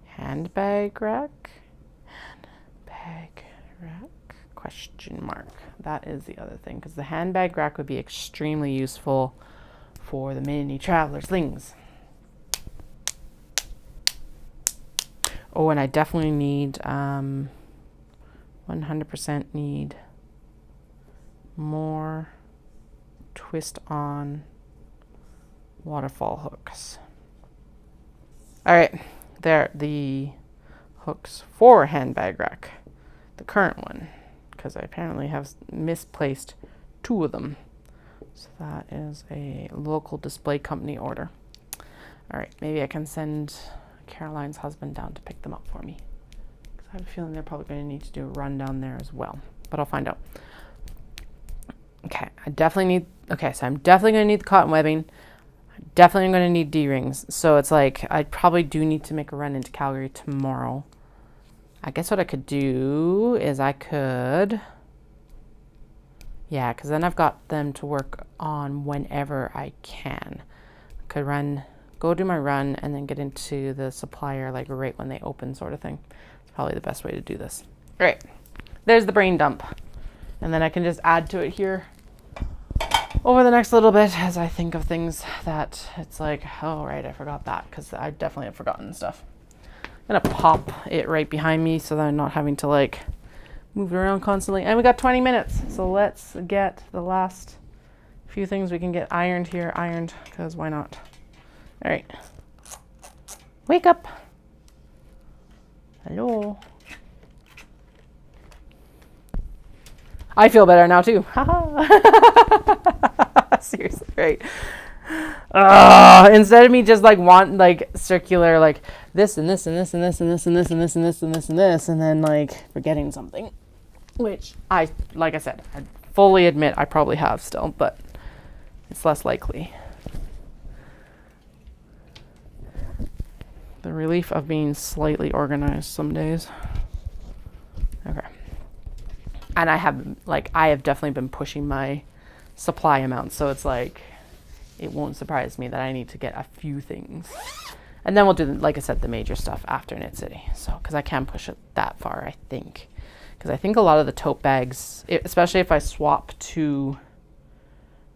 handbag rack. Handbag rack, question mark. That is the other thing, because the handbag rack would be extremely useful for the mini traveler slings. Oh, and I definitely need 100% need more twist on waterfall hooks. All right, there, the hooks for handbag rack, the current one, because I apparently have misplaced 2 of them. So that is a local display company order. All right, maybe I can send Caroline's husband down to pick them up for me, because I have a feeling they're probably going to need to do a run down there as well, but I'll find out. Okay, I definitely need, okay, so I'm definitely going to need the cotton webbing. I'm definitely going to need D-rings. So it's like, I probably do need to make a run into Calgary tomorrow. I guess what I could do is I could, yeah, because then I've got them to work on whenever I can. I could run, go do my run, and then get into the supplier like right when they open, sort of thing. It's probably the best way to do this. All right, there's the brain dump. And then I can just add to it here over the next little bit as I think of things that it's like, oh, right, I forgot that, because I definitely have forgotten stuff. I'm gonna pop it right behind me so that I'm not having to like move it around constantly. And we got 20 minutes, so let's get the last few things we can get ironed here, because why not? All right, wake up. Hello. I feel better now too. Seriously, right? Instead of me just like circular like this and this and this and this and this and this and this and this and this and this and then like forgetting something, which I, like I said, I fully admit I probably have still, but it's less likely. The relief of being slightly organized some days. Okay. And I have definitely been pushing my supply amount. So it's like, it won't surprise me that I need to get a few things. And then we'll do, like I said, the major stuff after Knit City. So, because I can push it that far, I think. Because I think a lot of the tote bags, especially if I swap to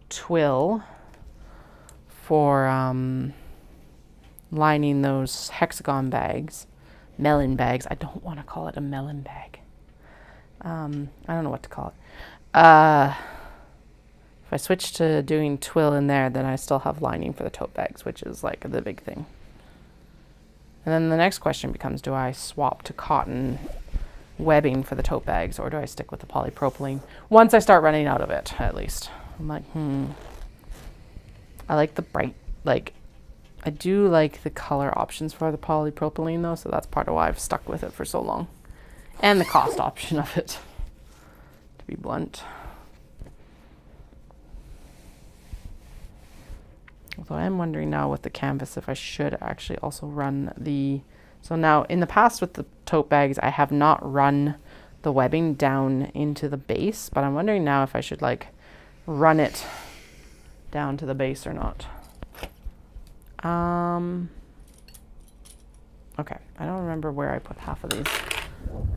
twill for lining those hexagon bags, melon bags. I don't want to call it a melon bag. I don't know what to call it. If I switch to doing twill in there, then I still have lining for the tote bags, which is like the big thing. And then the next question becomes, do I swap to cotton webbing for the tote bags, or do I stick with the polypropylene once I start running out of it, at least? I'm like, I like the bright, I do like the color options for the polypropylene though, so that's part of why I've stuck with it for so long. And the cost option of it, to be blunt. Although I am wondering now with the canvas if I should actually also run the... So now in the past with the tote bags, I have not run the webbing down into the base, but I'm wondering now if I should like run it down to the base or not. Okay, I don't remember where I put half of these.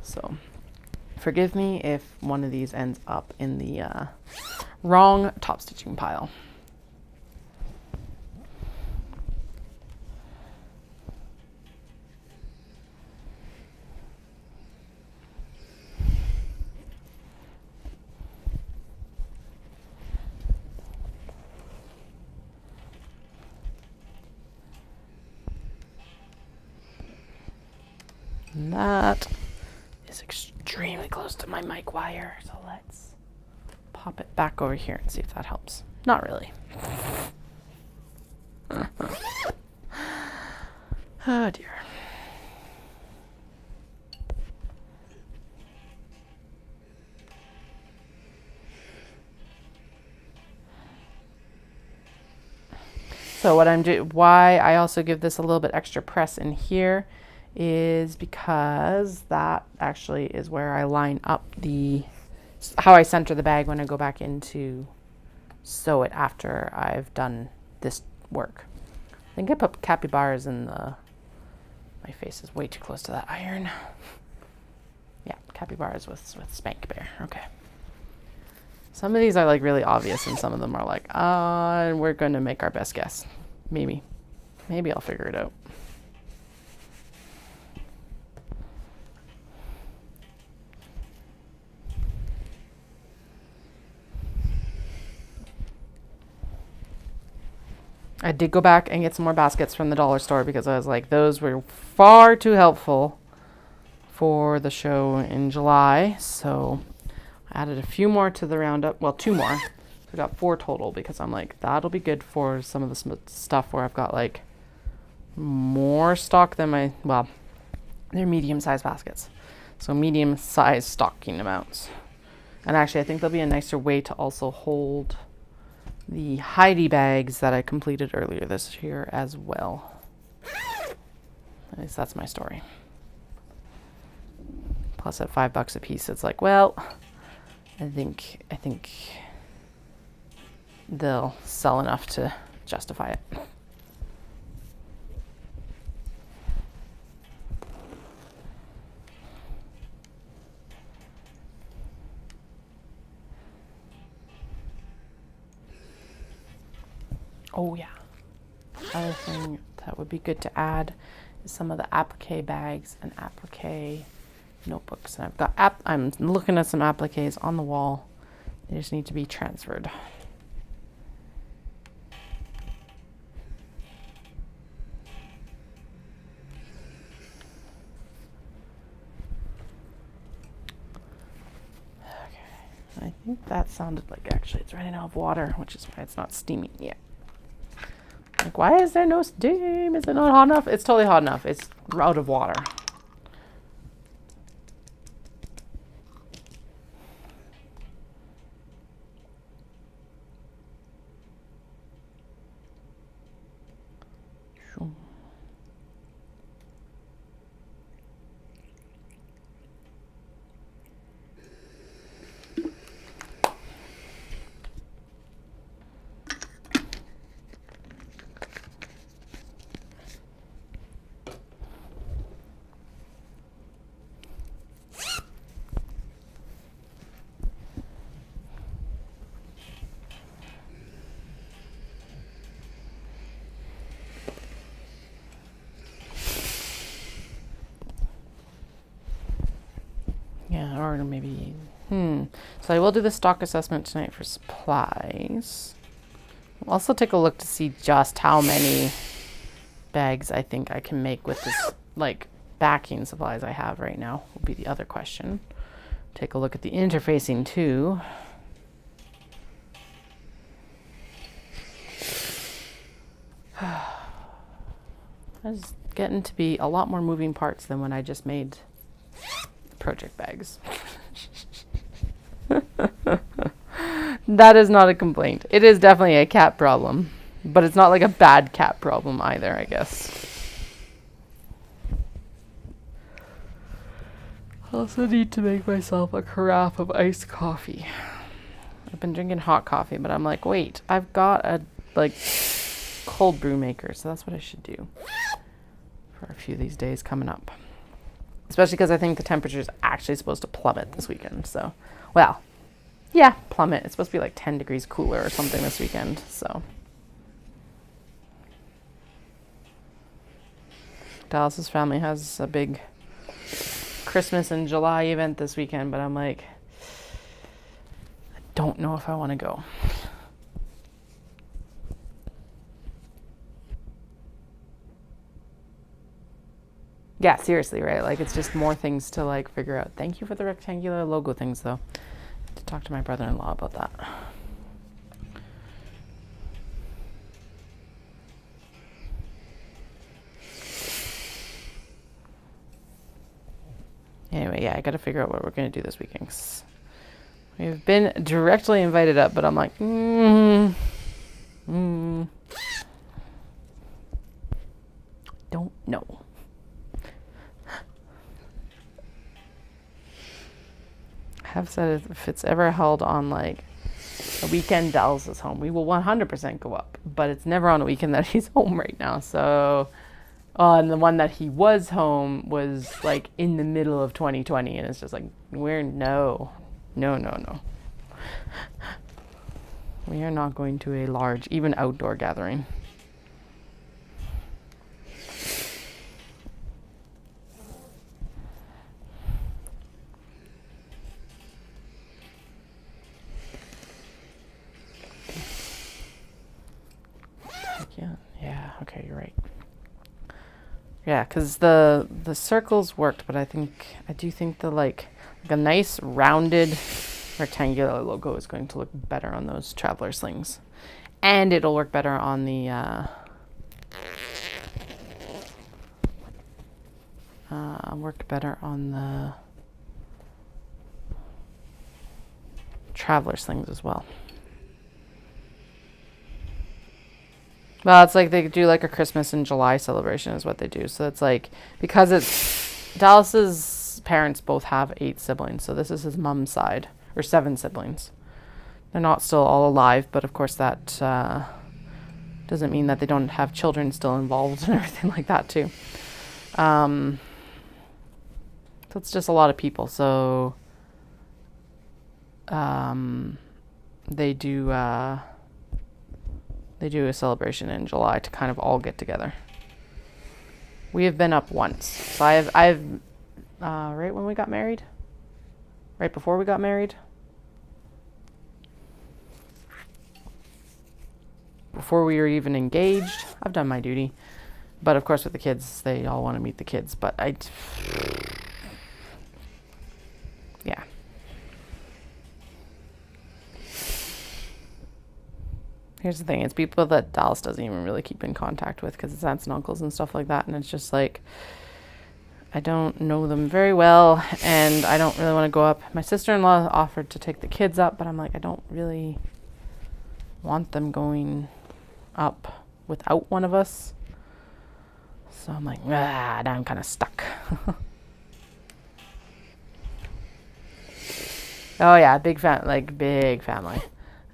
So forgive me if one of these ends up in the wrong top stitching pile. And that is extremely close to my mic wire, so let's pop it back over here and see if that helps. Not really. Oh dear. So what I'm doing, why I also give this a little bit extra press in here is because that actually is where I line up how I center the bag when I go back in to sew it after I've done this work. I think I put capybaras in the... My face is way too close to that iron. Yeah, capybaras with Spank Bear. Okay. Some of these are like really obvious, and some of them are like, we're going to make our best guess. Maybe I'll figure it out. I did go back and get some more baskets from the dollar store because I was like, those were far too helpful for the show in July. So I added a few more to the roundup. Well, 2 more. So I got 4 total because I'm like, that'll be good for some of the stuff where I've got like more stock than they're medium-sized baskets. So medium-sized stocking amounts. And actually, I think there'll be a nicer way to also hold the Heidi bags that I completed earlier this year as well. At least that's my story. Plus at $5 a piece, it's like, well, I think they'll sell enough to justify it. Oh yeah. Other thing that would be good to add is some of the applique bags and applique notebooks. And I've got I'm looking at some appliques on the wall. They just need to be transferred. Okay. I think that sounded like actually it's running out of water, which is why it's not steaming yet. Like, why is there no steam? Is it not hot enough? It's totally hot enough. It's out of water. Yeah, or maybe, So I will do the stock assessment tonight for supplies. I'll also take a look to see just how many bags I think I can make with this, like, backing supplies I have right now, will be the other question. Take a look at the interfacing too. It's getting to be a lot more moving parts than when I just made project bags. That is not a complaint. It is definitely a cat problem, but it's not like a bad cat problem either, I guess. I also need to make myself a carafe of iced coffee. I've been drinking hot coffee, but I'm like, wait, I've got a cold brew maker, so that's what I should do for a few of these days coming up. Especially because I think the temperature is actually supposed to plummet this weekend. So, well, yeah, plummet. It's supposed to be like 10 degrees cooler or something this weekend. So, Dallas's family has a big Christmas and July event this weekend, but I'm like, I don't know if I want to go. Yeah, seriously, right? Like, it's just more things to, like, figure out. Thank you for the rectangular logo things, though. To talk to my brother-in-law about that. Anyway, yeah, I got to figure out what we're going to do this weekend. We've been directly invited up, but I'm like, don't know. Have said if it's ever held on like the weekend Dallas is home, we will 100% go up. But it's never on a weekend that he's home right now. So, and the one that he was home was like in the middle of 2020, and it's just like, no. We are not going to a large, even outdoor gathering. Yeah, okay, you're right. Yeah, because the circles worked, but I do think the like a nice rounded rectangular logo is going to look better on those traveler slings, and it'll work better on the traveler slings as well. Well, it's like they do like a Christmas in July celebration is what they do. So it's like, because it's Dallas's parents both have 8 siblings. So this is his mom's side, or 7 siblings. They're not still all alive, but of course that doesn't mean that they don't have children still involved and everything like that too. So it's just a lot of people. So they do a celebration in July to kind of all get together. We have been up once. So I've right when we got married, right before we got married, before we were even engaged, I've done my duty. But of course with the kids, they all want to meet the kids. But yeah. Here's the thing, it's people that Dallas doesn't even really keep in contact with because it's aunts and uncles and stuff like that. And it's just like, I don't know them very well and I don't really want to go up. My sister-in-law offered to take the kids up, but I'm like, I don't really want them going up without one of us. So I'm like, now I'm kind of stuck. Oh yeah, big family.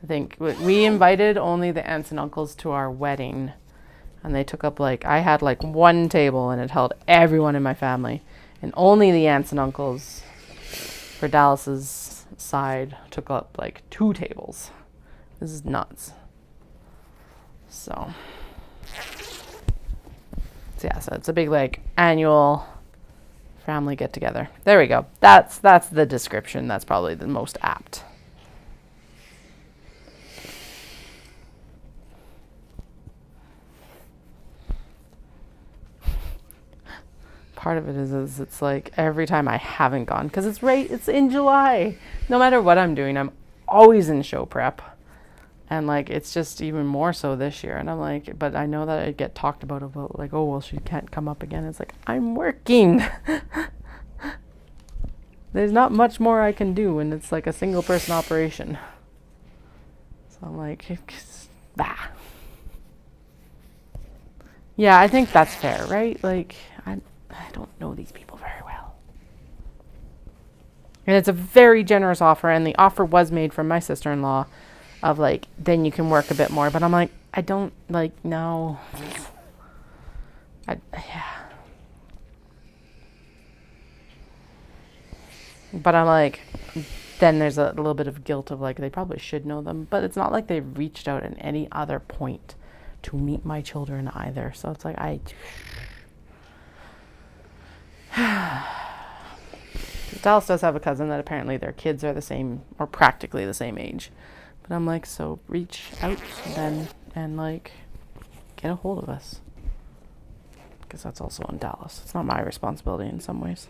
I think we invited only the aunts and uncles to our wedding, and they took up I had one table and it held everyone in my family, and only the aunts and uncles for Dallas's side took up 2 tables. This is nuts. So yeah, so it's a big annual family get together. There we go. That's the description. That's probably the most apt. Part of it is it's every time I haven't gone, because it's in July. No matter what I'm doing, I'm always in show prep. And it's just even more so this year. And I'm but I know that I get talked about oh, well, she can't come up again. It's I'm working. There's not much more I can do when it's a single person operation. So I'm bah. Yeah, I think that's fair, right? I don't know these people very well. And it's a very generous offer, and the offer was made from my sister-in-law of then you can work a bit more. But I'm I don't no. Yeah. But I'm then there's a little bit of guilt of they probably should know them, but it's not they've reached out at any other point to meet my children either. So it's Dallas does have a cousin that apparently their kids are the same, or practically the same age. But I'm so reach out then and get a hold of us. Because that's also on Dallas. It's not my responsibility in some ways.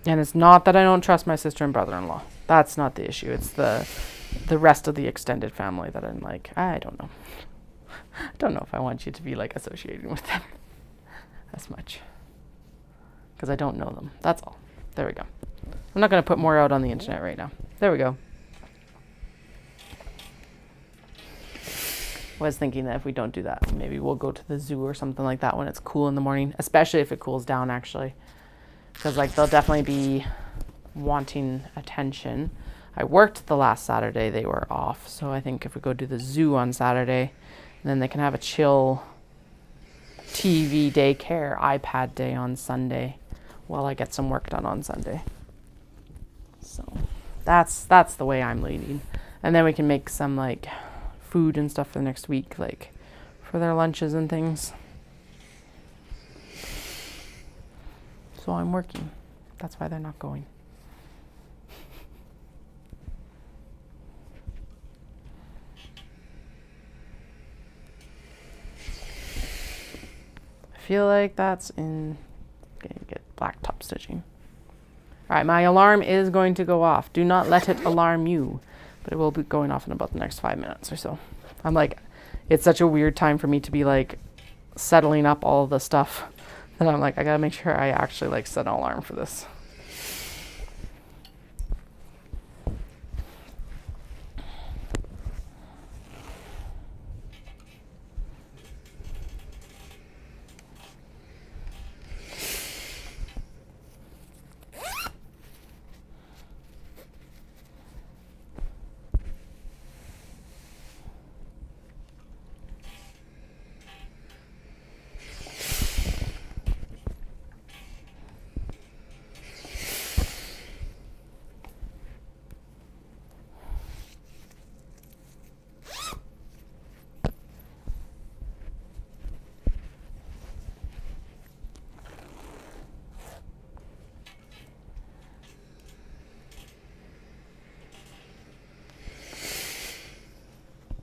And it's not that I don't trust my sister and brother-in-law. That's not the issue. It's the rest of the extended family that I'm I don't know. I don't know if I want you to be associating with them as much. Because I don't know them. That's all. There we go. I'm not going to put more out on the internet right now. There we go. was thinking that if we don't do that, maybe we'll go to the zoo or something like that when it's cool in the morning, especially if it cools down, actually. Because, like, they'll definitely be wanting attention. I worked the last Saturday. They were off. So I think if we go to the zoo on Saturday, then they can have a chill TV, daycare, iPad day on Sunday while I get some work done on Sunday. So that's the way I'm leaning. And then we can make some, like, food and stuff for the next week, like, for their lunches and things. So I'm working. That's why they're not going. I feel like that's in, gonna get blacktop stitching. All right, my alarm is going to go off. Do not let it alarm you, but it will be going off in about the next 5 minutes or so. I'm like, it's such a weird time for me to be like settling up all the stuff that I'm like, I gotta make sure I actually like set an alarm for this.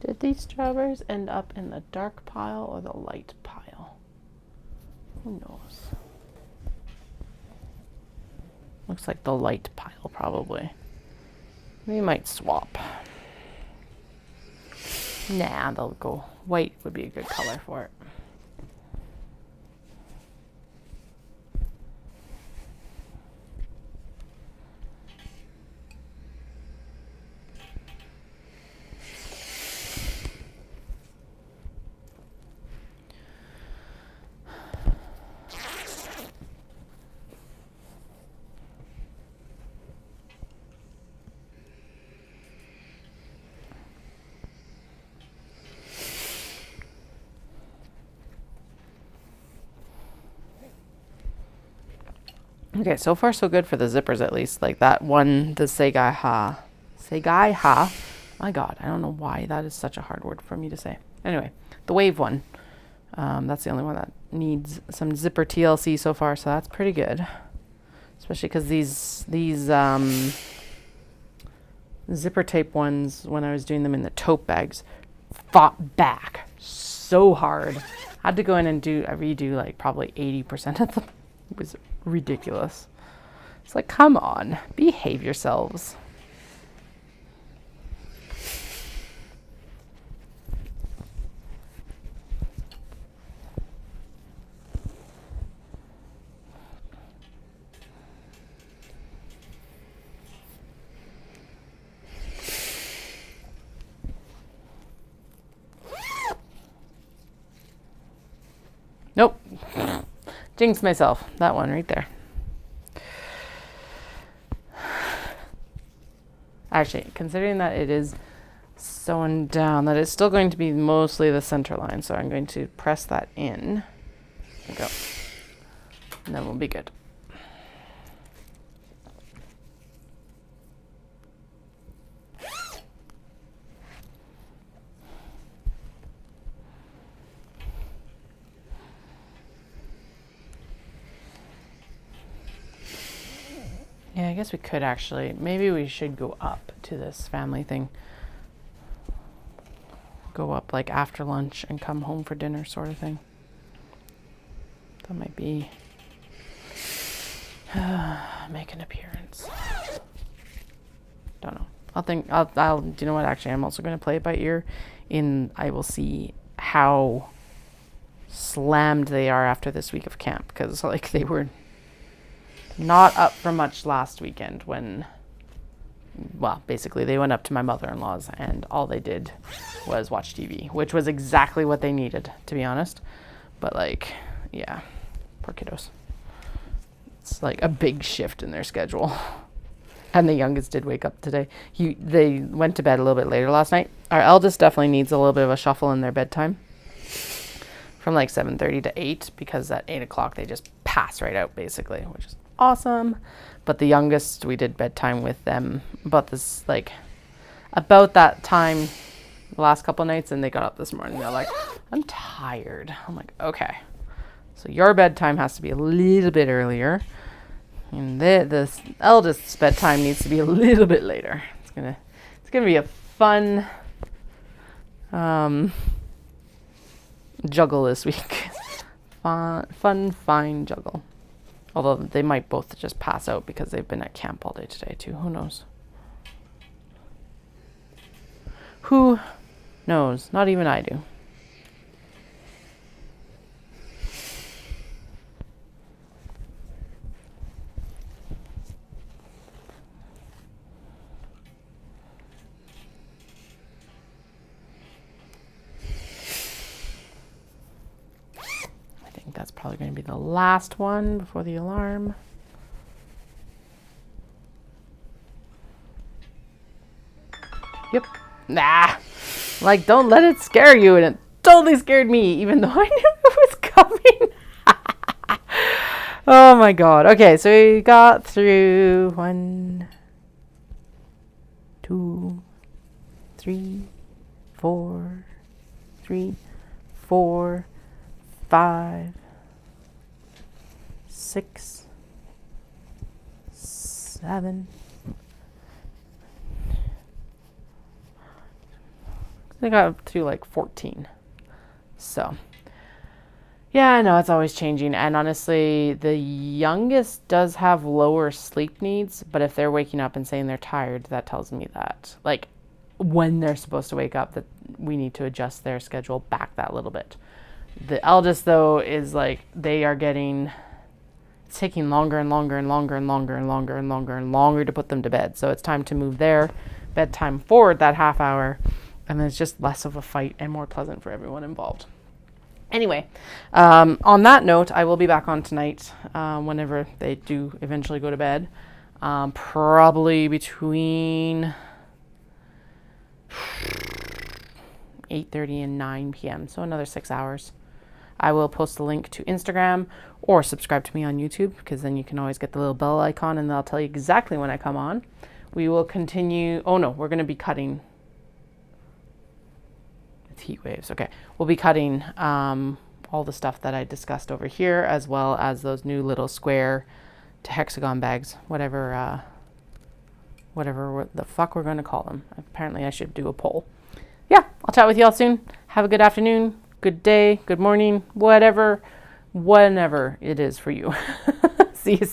Did these strawberries end up in the dark pile or the light pile? Who knows? Looks like the light pile, probably. We might swap. Nah, they'll go. White would be a good color for it. Okay, so far so good for the zippers, at least. Like that one, the Segai Ha. Segai Ha. My God, I don't know why that is such a hard word for me to say. Anyway, the wave one. That's the only one that needs some zipper TLC so far, so that's pretty good. Especially because these zipper tape ones, when I was doing them in the tote bags, fought back so hard. I had to go in and redo like probably 80% of them. It was ridiculous. It's like, come on, behave yourselves. Nope. Jinxed myself. That one right there. Actually, considering that it is sewn down, that it's still going to be mostly the center line. So I'm going to press that in. There we go. And then we'll be good. Yeah, I guess we could actually. Maybe we should go up to this family thing. Go up like after lunch and come home for dinner sort of thing. That might be make an appearance. Don't know. I'll do you know what, actually I'm also going to play it by ear. I will see how slammed they are after this week of camp, because like they were not up for much last weekend when, well, basically they went up to my mother-in-law's and all they did was watch TV, which was exactly what they needed, to be honest. But like, yeah, poor kiddos. It's like a big shift in their schedule. And the youngest did wake up today. They went to bed a little bit later last night. Our eldest definitely needs a little bit of a shuffle in their bedtime from like 7:30 to 8, because at 8 o'clock they just pass right out basically, which is awesome. But the youngest, we did bedtime with them about that time the last couple nights, and they got up this morning. They're like, I'm tired. I'm like, okay. So your bedtime has to be a little bit earlier. And the eldest's bedtime needs to be a little bit later. It's gonna be a fun juggle this week. fine juggle. Although they might both just pass out because they've been at camp all day today too. Who knows? Who knows? Not even I do. That's probably going to be the last one before the alarm. Yep. Nah. Like, don't let it scare you. And it totally scared me, even though I knew it was coming. Oh my God. Okay, so we got through 1, 2, 3, 4, 3, 4, 5, 6, 7. I got up to like 14. So, yeah, I know it's always changing. And honestly, the youngest does have lower sleep needs. But if they're waking up and saying they're tired, that tells me that, like, when they're supposed to wake up, that we need to adjust their schedule back that little bit. The eldest, though, is like, it's taking longer and longer and longer and longer and longer and longer and longer to put them to bed. So it's time to move their bedtime forward that half hour. And then it's just less of a fight and more pleasant for everyone involved. Anyway, on that note, I will be back on tonight whenever they do eventually go to bed. Probably between 8:30 and 9 p.m. So another 6 hours. I will post a link to Instagram or subscribe to me on YouTube, because then you can always get the little bell icon and they'll tell you exactly when I come on. We will continue. Oh no, we're going to be cutting. It's heat waves. Okay. We'll be cutting all the stuff that I discussed over here, as well as those new little square to hexagon bags, whatever the fuck we're going to call them. Apparently I should do a poll. Yeah, I'll chat with you all soon. Have a good afternoon, good day, good morning, whenever it is for you. See you soon.